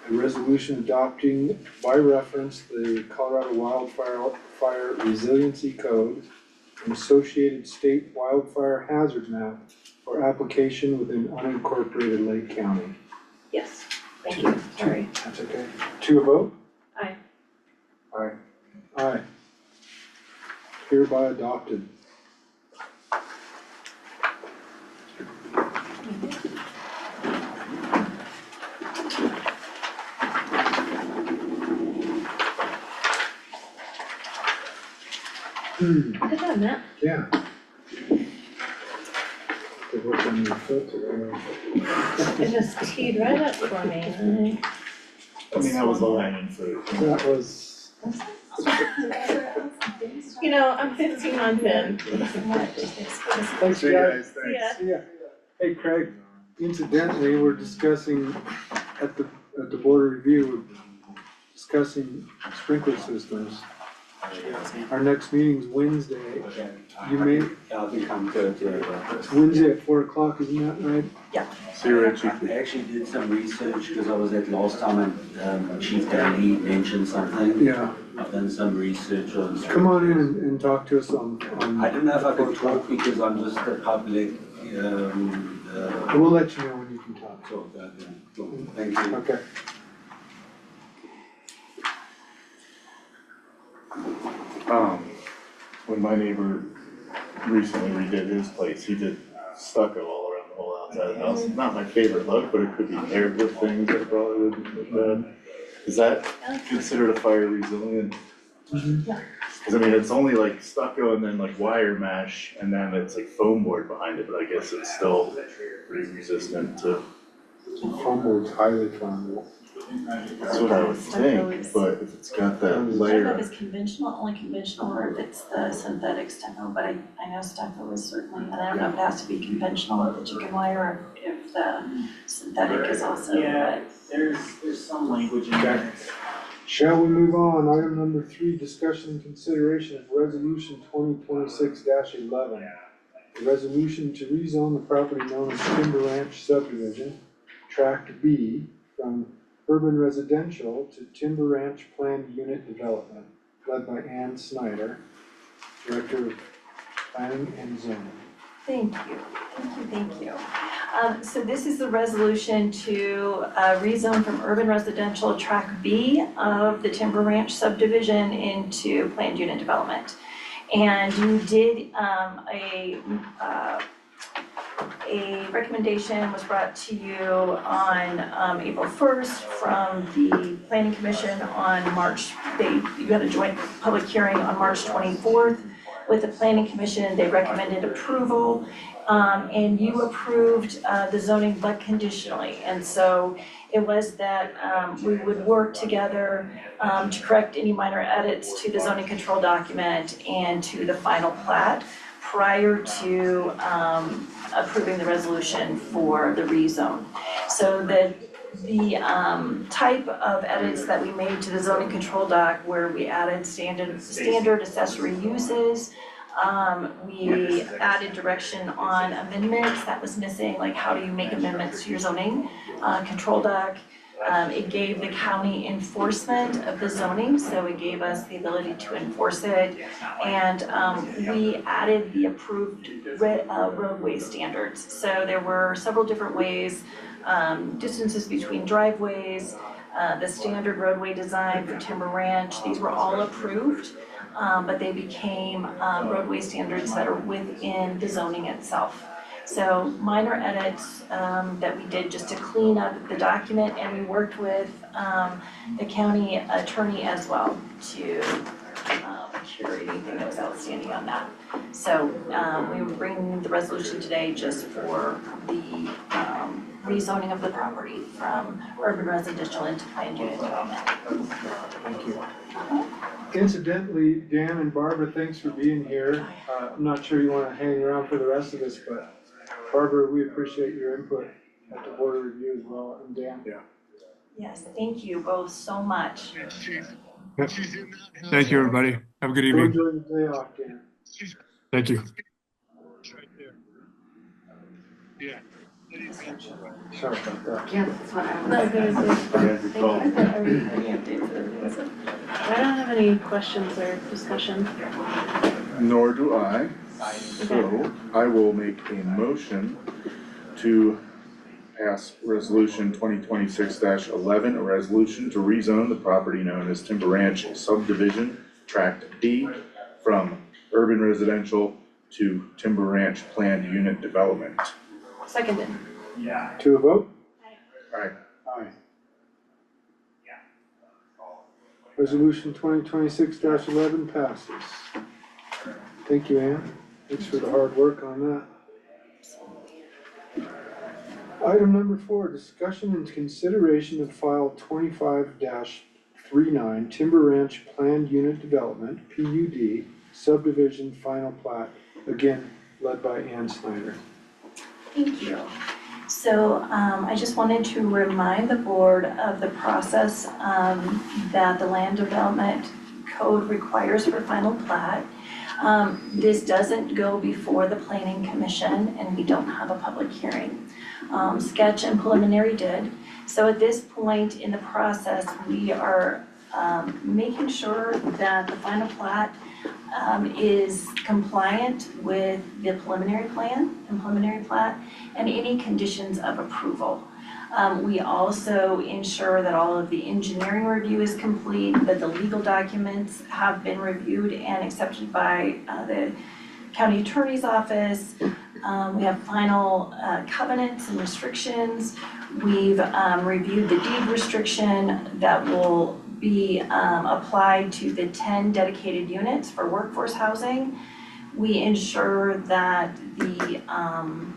[SPEAKER 1] a resolution adopting by reference the Colorado Wildfire Resiliency Code and associated state wildfire hazard map for application within unincorporated Lake County.
[SPEAKER 4] Yes, thank you, sorry.
[SPEAKER 1] That's okay. To a vote?
[SPEAKER 4] Aye.
[SPEAKER 8] Aye.
[SPEAKER 1] Aye. Hereby adopted.
[SPEAKER 4] Good job, Matt.
[SPEAKER 1] Yeah. Good work on your filter.
[SPEAKER 4] It just teed right up for me.
[SPEAKER 8] I mean, that was the line for.
[SPEAKER 1] That was.
[SPEAKER 4] You know, I'm 15 months in.
[SPEAKER 1] Thanks,
[SPEAKER 8] See you
[SPEAKER 1] guys.
[SPEAKER 8] guys, thanks.
[SPEAKER 1] See ya. Hey, Craig, incidentally, we're discussing at the board review, we're discussing sprinkler systems. Our next meeting's Wednesday. You may,
[SPEAKER 9] I think I'm good,
[SPEAKER 1] it's Wednesday at 4 o'clock, isn't that right?
[SPEAKER 8] See you, Richie.
[SPEAKER 9] I actually did some research because I was at last time and Chief Daly mentioned something.
[SPEAKER 1] Yeah.
[SPEAKER 9] I've done some research on.
[SPEAKER 1] Come on in and talk to us on.
[SPEAKER 9] I don't know if I can talk because I'm just a public,
[SPEAKER 1] We'll let you know when you can talk.
[SPEAKER 9] talk that, yeah. Cool. Thank you.
[SPEAKER 1] Okay.
[SPEAKER 8] When my neighbor recently redid his place, he did stucco all around the whole outside of the house. Not my favorite look, but it could be paired with things that probably wouldn't look bad. Is that considered a fire resilient?
[SPEAKER 1] Yeah.
[SPEAKER 8] Cause I mean, it's only like stucco and then like wire mesh and then it's like foam board behind it, but I guess it's still pretty resistant to.
[SPEAKER 1] Foam board's highly flammable.
[SPEAKER 8] That's what I would think, but if it's got that
[SPEAKER 2] I don't know
[SPEAKER 8] layer.
[SPEAKER 2] if it's conventional, only conventional, or if it's the synthetic stucco, but I know stucco is certainly, and I don't know if it has to be conventional or the chicken wire, or if the synthetic is also,
[SPEAKER 6] Yeah,
[SPEAKER 2] but.
[SPEAKER 6] there's some language in there.
[SPEAKER 1] Shall we move on? Item number 3, discussion and consideration of resolution 2026-11. A resolution to rezone the property known as Timber Ranch subdivision, tract B, from urban residential to Timber Ranch planned unit development, led by Ann Snyder, Director of Planning and Zoning.
[SPEAKER 2] Thank you. So this is the resolution to rezone from urban residential tract B of the Timber Ranch subdivision into planned unit development. And you did a recommendation was brought to you on April 1st from the Planning Commission on you had a joint public hearing on March 24th with the Planning Commission. They recommended approval, and you approved the zoning but conditionally. And so it was that we would work together to correct any minor edits to the zoning control document and to the final plat prior to approving the resolution for the rezone. So the type of edits that we made to the zoning control doc where we added standard accessory uses, we added direction on amendments that was missing, like how do you make amendments to your zoning control doc. It gave the county enforcement of the zoning, so it gave us the ability to enforce it. And we added the approved roadway standards. So there were several different ways, distances between driveways, the standard roadway design for Timber Ranch, these were all approved, but they became roadway standards that are within the zoning itself. So minor edits that we did just to clean up the document, and we worked with the county attorney as well to cure anything that was outstanding on that. So we were bringing the resolution today just for the rezoning of the property from urban residential into planned unit development.
[SPEAKER 1] Thank you. Incidentally, Dan and Barbara, thanks for being here. I'm not sure you want to hang around for the rest of this, but Barbara, we appreciate your input at the board review as well, and Dan.
[SPEAKER 5] Yeah.
[SPEAKER 2] Yes, thank you both so much.
[SPEAKER 5] Thank you, everybody. Have a good
[SPEAKER 1] Go
[SPEAKER 5] evening.
[SPEAKER 1] enjoy the day off, Dan.
[SPEAKER 5] Thank you.
[SPEAKER 1] Sorry about that.
[SPEAKER 4] Yeah, that's what I was.
[SPEAKER 2] No, good, good.
[SPEAKER 8] Good call.
[SPEAKER 2] I've got any updates for the visit.
[SPEAKER 4] I don't have any questions or discussion.
[SPEAKER 8] Nor do I. So I will make a motion to pass resolution 2026-11, a resolution to rezone the property known as Timber Ranch subdivision, tract D, from urban residential to Timber Ranch planned unit development.
[SPEAKER 2] Seconded.
[SPEAKER 1] To a vote?
[SPEAKER 8] Aye.
[SPEAKER 1] Aye. Resolution 2026-11 passes. Thank you, Ann. Thanks for the hard work on that. Item number 4, discussion and consideration of file 25-39 Timber Ranch Planned Unit Development, PUD, subdivision final plat, again, led by Ann Snyder.
[SPEAKER 2] Thank you. So I just wanted to remind the board of the process that the land development code requires for final plat. This doesn't go before the planning commission, and we don't have a public hearing. Sketch and preliminary did. So at this point in the process, we are making sure that the final plat is compliant with the preliminary plan and preliminary plat and any conditions of approval. We also ensure that all of the engineering review is complete, that the legal documents have been reviewed and accepted by the county attorney's office. We have final covenants and restrictions. We've reviewed the deed restriction that will be applied to the 10 dedicated units for workforce housing. We ensure that the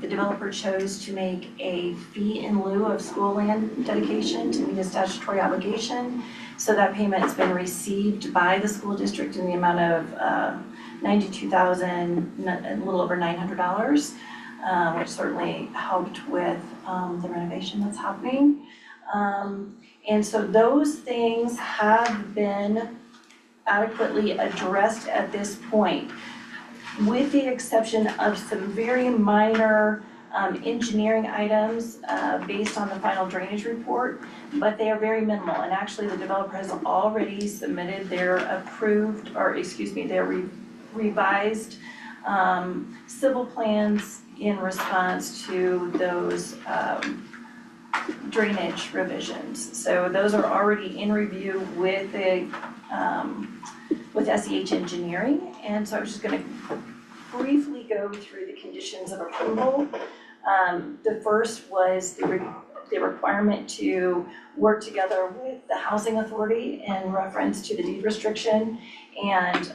[SPEAKER 2] developer chose to make a fee in lieu of school land dedication to meet a statutory obligation. So that payment has been received by the school district in the amount of $92,000, a little over $900, which certainly helped with the renovation that's happening. And so those things have been adequately addressed at this point, with the exception of some very minor engineering items based on the final drainage report, but they are very minimal. And actually the developer has already submitted their approved, or excuse me, their revised civil plans in response to those drainage revisions. So those are already in review with the with SEH Engineering. And so I'm just gonna briefly go through the conditions of approval. The first was the requirement to work together with the housing authority in reference to the deed restriction, and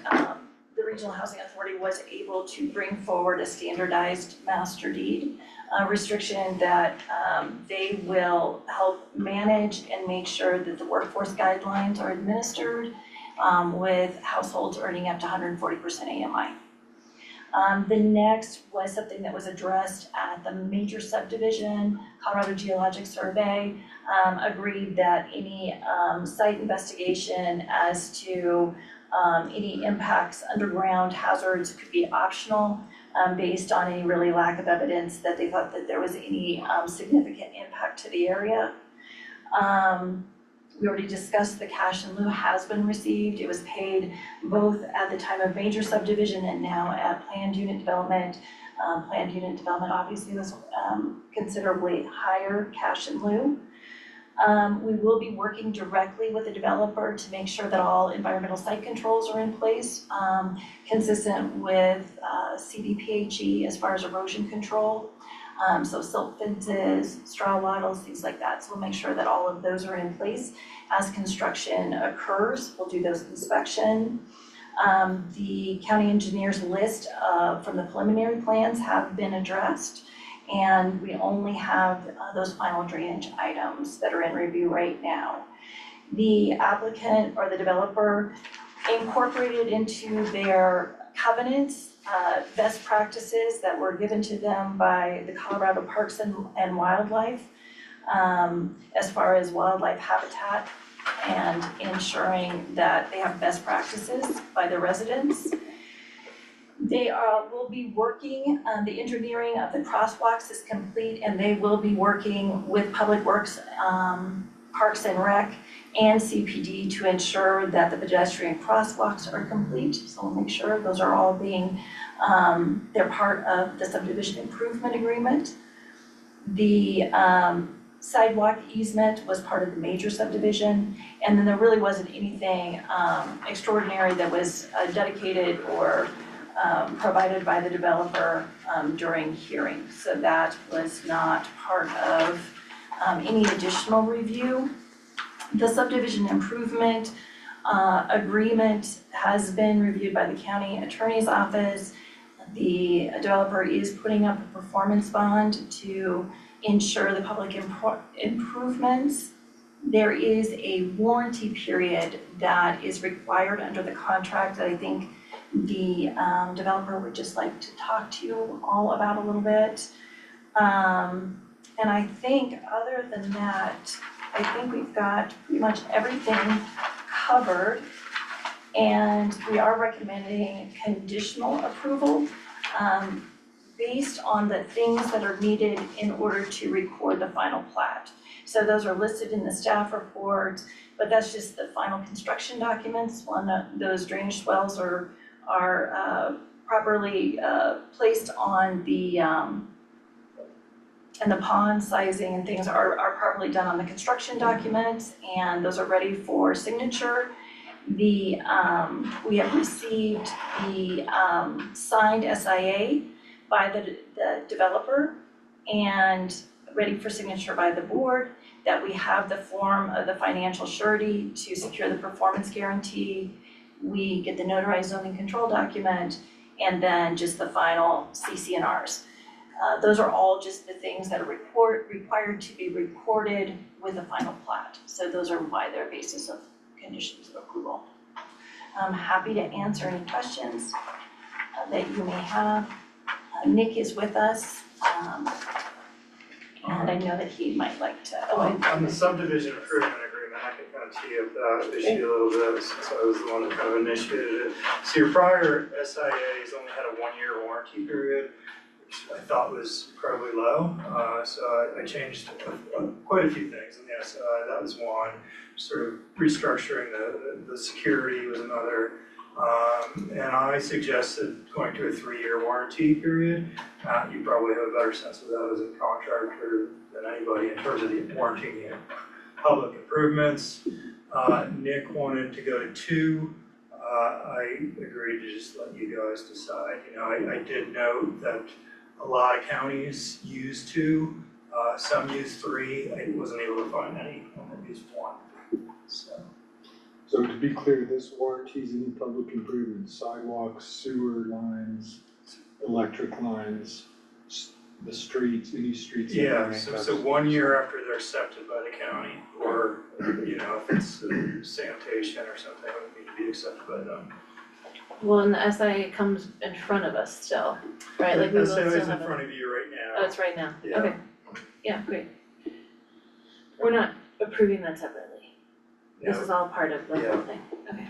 [SPEAKER 2] the regional housing authority was able to bring forward a standardized master deed restriction that they will help manage and make sure that the workforce guidelines are administered with households earning up to 140% AMI. The next was something that was addressed at the major subdivision. Colorado Geologic Survey agreed that any site investigation as to any impacts, underground hazards could be optional based on any really lack of evidence that they thought that there was any significant impact to the area. We already discussed the cash in lieu has been received. It was paid both at the time of major subdivision and now at planned unit development. Planned unit development obviously was considerably higher cash in lieu. We will be working directly with the developer to make sure that all environmental site controls are in place, consistent with CDPHE as far as erosion control. So silt fences, straw wattles, things like that. So we'll make sure that all of those are in place as construction occurs. We'll do those inspection. The county engineer's list from the preliminary plans have been addressed, and we only have those final drainage items that are in review right now. The applicant or the developer incorporated into their covenants best practices that were given to them by the Colorado Parks and Wildlife as far as wildlife habitat and ensuring that they have best practices by the residents. They will be working, the engineering of the crosswalks is complete, and they will be working with Public Works, Parks and Rec, and CPD to ensure that the pedestrian crosswalks are complete. So we'll make sure those are all being, they're part of the subdivision improvement agreement. The sidewalk easement was part of the major subdivision, and then there really wasn't anything extraordinary that was dedicated or provided by the developer during hearing. So that was not part of any additional review. The subdivision improvement agreement has been reviewed by the county attorney's office. The developer is putting up a performance bond to ensure the public improvements. There is a warranty period that is required under the contract that I think the developer would just like to talk to you all about a little bit. And I think other than that, I think we've got pretty much everything covered. And we are recommending conditional approval based on the things that are needed in order to record the final plat. So those are listed in the staff report, but that's just the final construction documents. When those drainage swells are properly placed on the and the pond sizing and things are properly done on the construction documents, and those are ready for signature. We have received the signed SIA by the developer and ready for signature by the board, that we have the form of the financial surety to secure the performance guarantee. We get the notarized zoning control document, and then just the final CC&Rs. Those are all just the things that are required to be recorded with the final plat. So those are why they're basis of conditions of approval. I'm happy to answer any questions that you may have. Nick is with us, and I know that he might like to.
[SPEAKER 10] On the subdivision improvement agreement, I can kind of tee up that issue a little bit since I was the one that kind of initiated it. So your prior SIAs only had a 1-year warranty period, which I thought was incredibly low. So I changed quite a few things in the SI. That was one. Sort of restructuring the security was another. And I suggested going to a 3-year warranty period. You probably have a better sense of that as a contractor than anybody in terms of the warranty and public improvements. Nick wanted to go to 2. I agreed to just let you guys decide. You know, I did note that a lot of counties use 2, some use 3. I wasn't able to find any that used 1.
[SPEAKER 1] So to be clear, this warranties any public improvements, sidewalks, sewer lines, electric lines, the streets, any streets.
[SPEAKER 10] Yeah, so 1 year after they're accepted by the county, or, you know, if it's sanitation or something, it would need to be accepted by them.
[SPEAKER 4] Well, and the SIA comes in front of us still, right? Like we will
[SPEAKER 10] SIA
[SPEAKER 4] still
[SPEAKER 10] is in
[SPEAKER 4] have
[SPEAKER 10] front
[SPEAKER 4] a,
[SPEAKER 10] of you right now.
[SPEAKER 4] oh, it's right now,
[SPEAKER 10] Yeah.
[SPEAKER 4] okay. Yeah, great. We're not approving that separately. This
[SPEAKER 10] No.
[SPEAKER 4] is all part of the
[SPEAKER 10] Yeah.
[SPEAKER 4] whole thing, okay.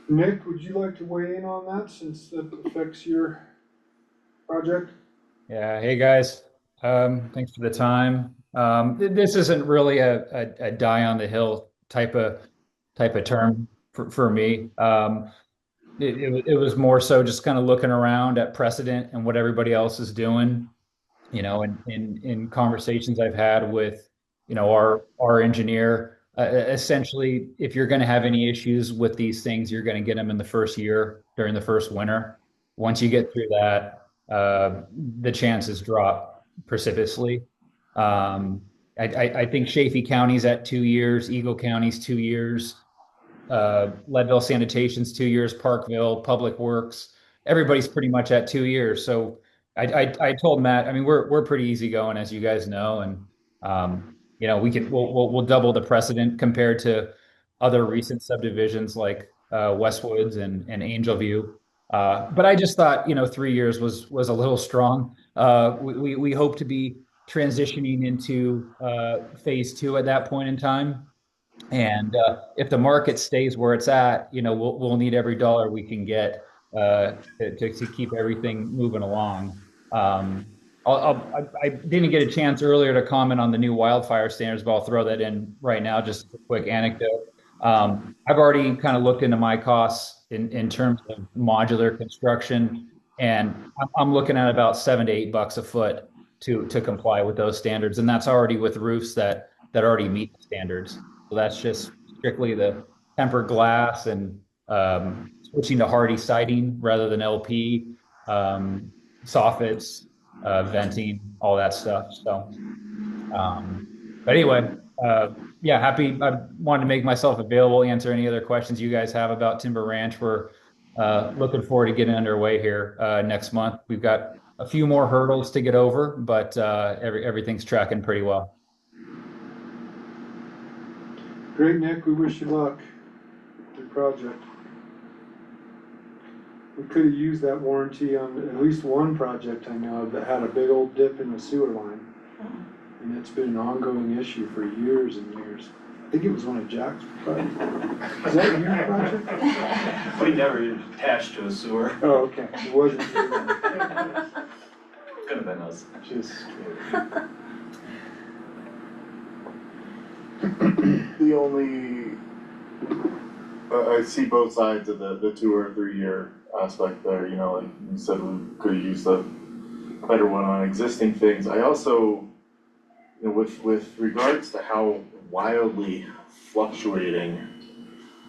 [SPEAKER 1] Nick, would you like to weigh in on that since that affects your project?
[SPEAKER 11] Yeah, hey guys, thanks for the time. This isn't really a die on the hill type of term for me. It was more so just kind of looking around at precedent and what everybody else is doing, in conversations I've had with, our engineer. Essentially, if you're going to have any issues with these things, you're going to get them in the first year during the first winter. Once you get through that, the chances drop precipitously. I think Chaffey County's at 2 years, Eagle County's 2 years, Leadville Sanitation's 2 years, Parkville, Public Works, everybody's pretty much at 2 years. So I told Matt, I mean, we're pretty easygoing, as you guys know, and we'll double the precedent compared to other recent subdivisions like Westwoods and Angel View. But I just thought, 3 years was a little strong. We hope to be transitioning into phase two at that point in time. And if the market stays where it's at, we'll need every dollar we can get to keep everything moving along. I didn't get a chance earlier to comment on the new wildfire standards, but I'll throw that in right now, just a quick anecdote. I've already kind of looked into my costs in terms of modular construction, and I'm looking at about $7 to $8 a foot to comply with those standards, and that's already with roofs that already meet the standards. So that's just strictly the tempered glass and switching to hardy siding rather than LP, soffits, venting, all that stuff. So, but anyway, yeah, happy. I wanted to make myself available, answer any other questions you guys have about Timber Ranch. We're looking forward to getting underway here next month. We've got a few more hurdles to get over, but everything's tracking pretty well.
[SPEAKER 1] Great, Nick, we wish you luck with your project. We could have used that warranty on at least one project I know of that had a big old dip in the sewer line. And it's been an ongoing issue for years and years. I think it was one of Jack's projects. Is that your project?
[SPEAKER 6] We never even attached to a sewer.
[SPEAKER 1] Oh, okay, it wasn't you.
[SPEAKER 6] Could have been us.
[SPEAKER 1] Just,
[SPEAKER 8] The only, I see both sides of the 2 or 3 year aspect there, like you said, we could use the better one on existing things. I also, with regards to how wildly fluctuating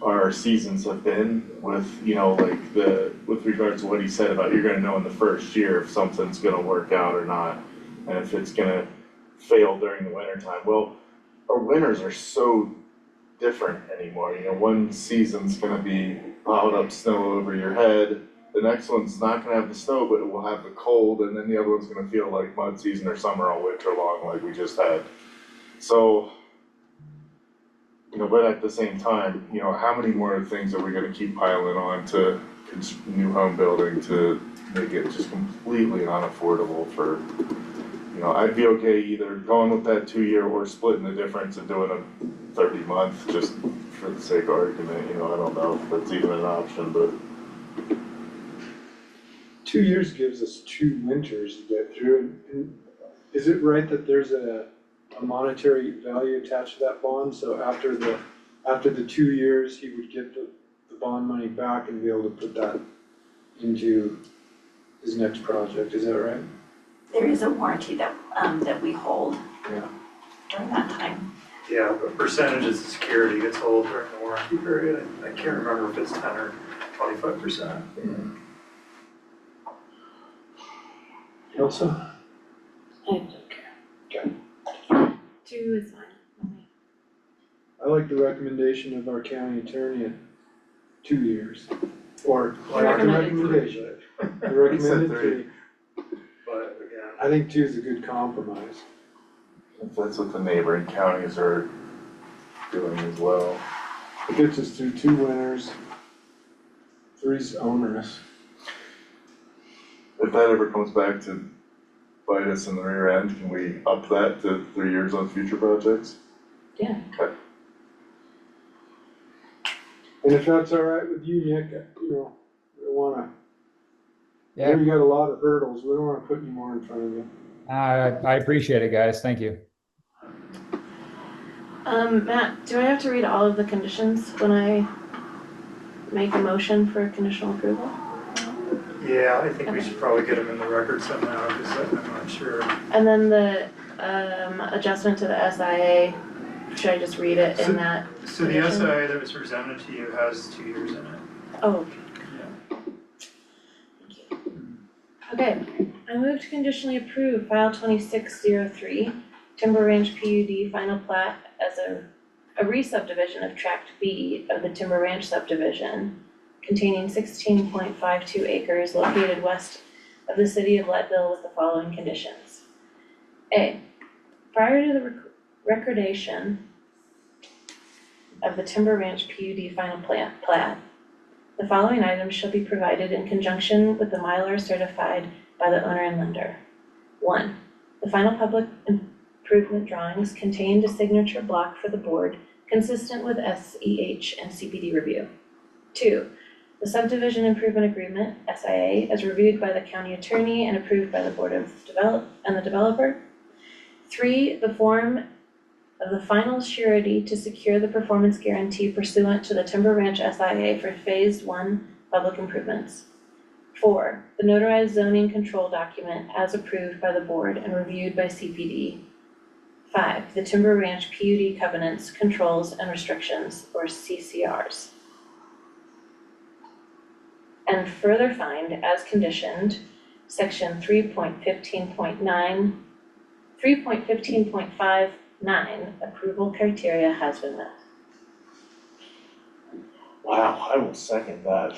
[SPEAKER 8] our seasons have been with, with regards to what he said about you're gonna know in the first year if something's gonna work out or not, and if it's gonna fail during the winter time. Well, our winters are so different anymore. One season's gonna be piled up snow over your head. The next one's not gonna have the snow, but it will have the cold, and then the other one's gonna feel like mud season or summer all winter long, like we just had. So, but at the same time, how many more things are we gonna keep piling on to new home building to make it just completely unaffordable for, I'd be okay either going with that 2 year or splitting the difference and doing a 30-month just for the sake of argument, I don't know if that's even an option, but.
[SPEAKER 1] 2 years gives us 2 winters to get through, and is it right that there's a monetary value attached to that bond? So after the 2 years, he would get the bond money back and be able to put that into his next project, is that right?
[SPEAKER 2] There is a warranty that we hold
[SPEAKER 1] Yeah.
[SPEAKER 2] during that time.
[SPEAKER 10] Yeah, but percentages of security gets hold during the warranty period. I can't remember if it's 10 or 25%.
[SPEAKER 1] Elsa?
[SPEAKER 4] I don't care.
[SPEAKER 1] Okay.
[SPEAKER 4] 2 is fine.
[SPEAKER 1] I like the recommendation of our county attorney at 2 years, or not the
[SPEAKER 4] Recommended
[SPEAKER 1] recommendation, the
[SPEAKER 8] He said
[SPEAKER 1] recommended
[SPEAKER 8] 3.
[SPEAKER 1] 3.
[SPEAKER 10] But again,
[SPEAKER 1] I think 2 is a good compromise.
[SPEAKER 8] If that's what the neighboring counties are doing as well.
[SPEAKER 1] It gets us through 2 winters, Three's onerous.
[SPEAKER 8] If that ever comes back to bite us in the rear end, can we up that to 3 years on future projects?
[SPEAKER 4] Yeah.
[SPEAKER 8] Okay.
[SPEAKER 1] And if that's all right with you, Nick, you know, we don't wanna, I
[SPEAKER 11] Yeah,
[SPEAKER 1] know you got a lot of hurdles, we don't wanna put any more in front of you.
[SPEAKER 11] I appreciate it, guys. Thank you.
[SPEAKER 4] Matt, do I have to read all of the conditions when I make a motion for conditional approval?
[SPEAKER 10] Yeah, I think we should probably get them in the record somehow, because I'm not sure.
[SPEAKER 4] And then the, adjustment to the SIA, should I just read it in that?
[SPEAKER 10] So the
[SPEAKER 4] condition?
[SPEAKER 10] SIA that was presented to you has 2 years in it.
[SPEAKER 4] Oh,
[SPEAKER 10] Yeah.
[SPEAKER 4] thank you. Okay, I move to conditionally approve file 2603, Timber Ranch PUD final plat as a re-subdivision of tract B of the Timber Ranch subdivision containing 16.52 acres located west of the city of Leadville with the following conditions. A, prior to the recordation of the Timber Ranch PUD final plat, the following items shall be provided in conjunction with the Mylar certified by the owner and lender. 1, the final public improvement drawings contained a signature block for the board consistent with SEH and CPD review. 2, the subdivision improvement agreement, SIA, as reviewed by the county attorney and approved by the board of the developer. 3, the form of the final surety to secure the performance guarantee pursuant to the Timber Ranch SIA for Phase 1 public improvements. 4, the notarized zoning control document as approved by the board and reviewed by CPD. 5, the Timber Ranch PUD covenants, controls, and restrictions, or CCRs. And further find as conditioned, section 3.15.59 approval criteria has been met.
[SPEAKER 8] Wow, I will second that.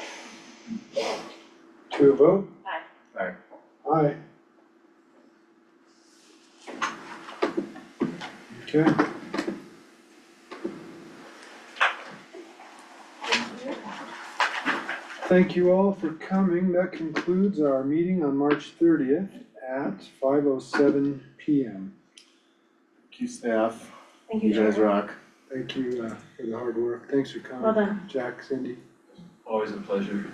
[SPEAKER 1] To a vote?
[SPEAKER 4] Aye.
[SPEAKER 1] Aye. Okay. Thank you all for coming. That concludes our meeting on March 30th at 5:07 PM.
[SPEAKER 8] Thank you, staff.
[SPEAKER 4] Thank
[SPEAKER 8] You
[SPEAKER 4] you,
[SPEAKER 8] guys
[SPEAKER 4] Trevor.
[SPEAKER 8] rock.
[SPEAKER 1] Thank you for the hard work. Thanks for coming.
[SPEAKER 4] Well done.
[SPEAKER 1] Jack, Cindy.
[SPEAKER 6] Always a pleasure.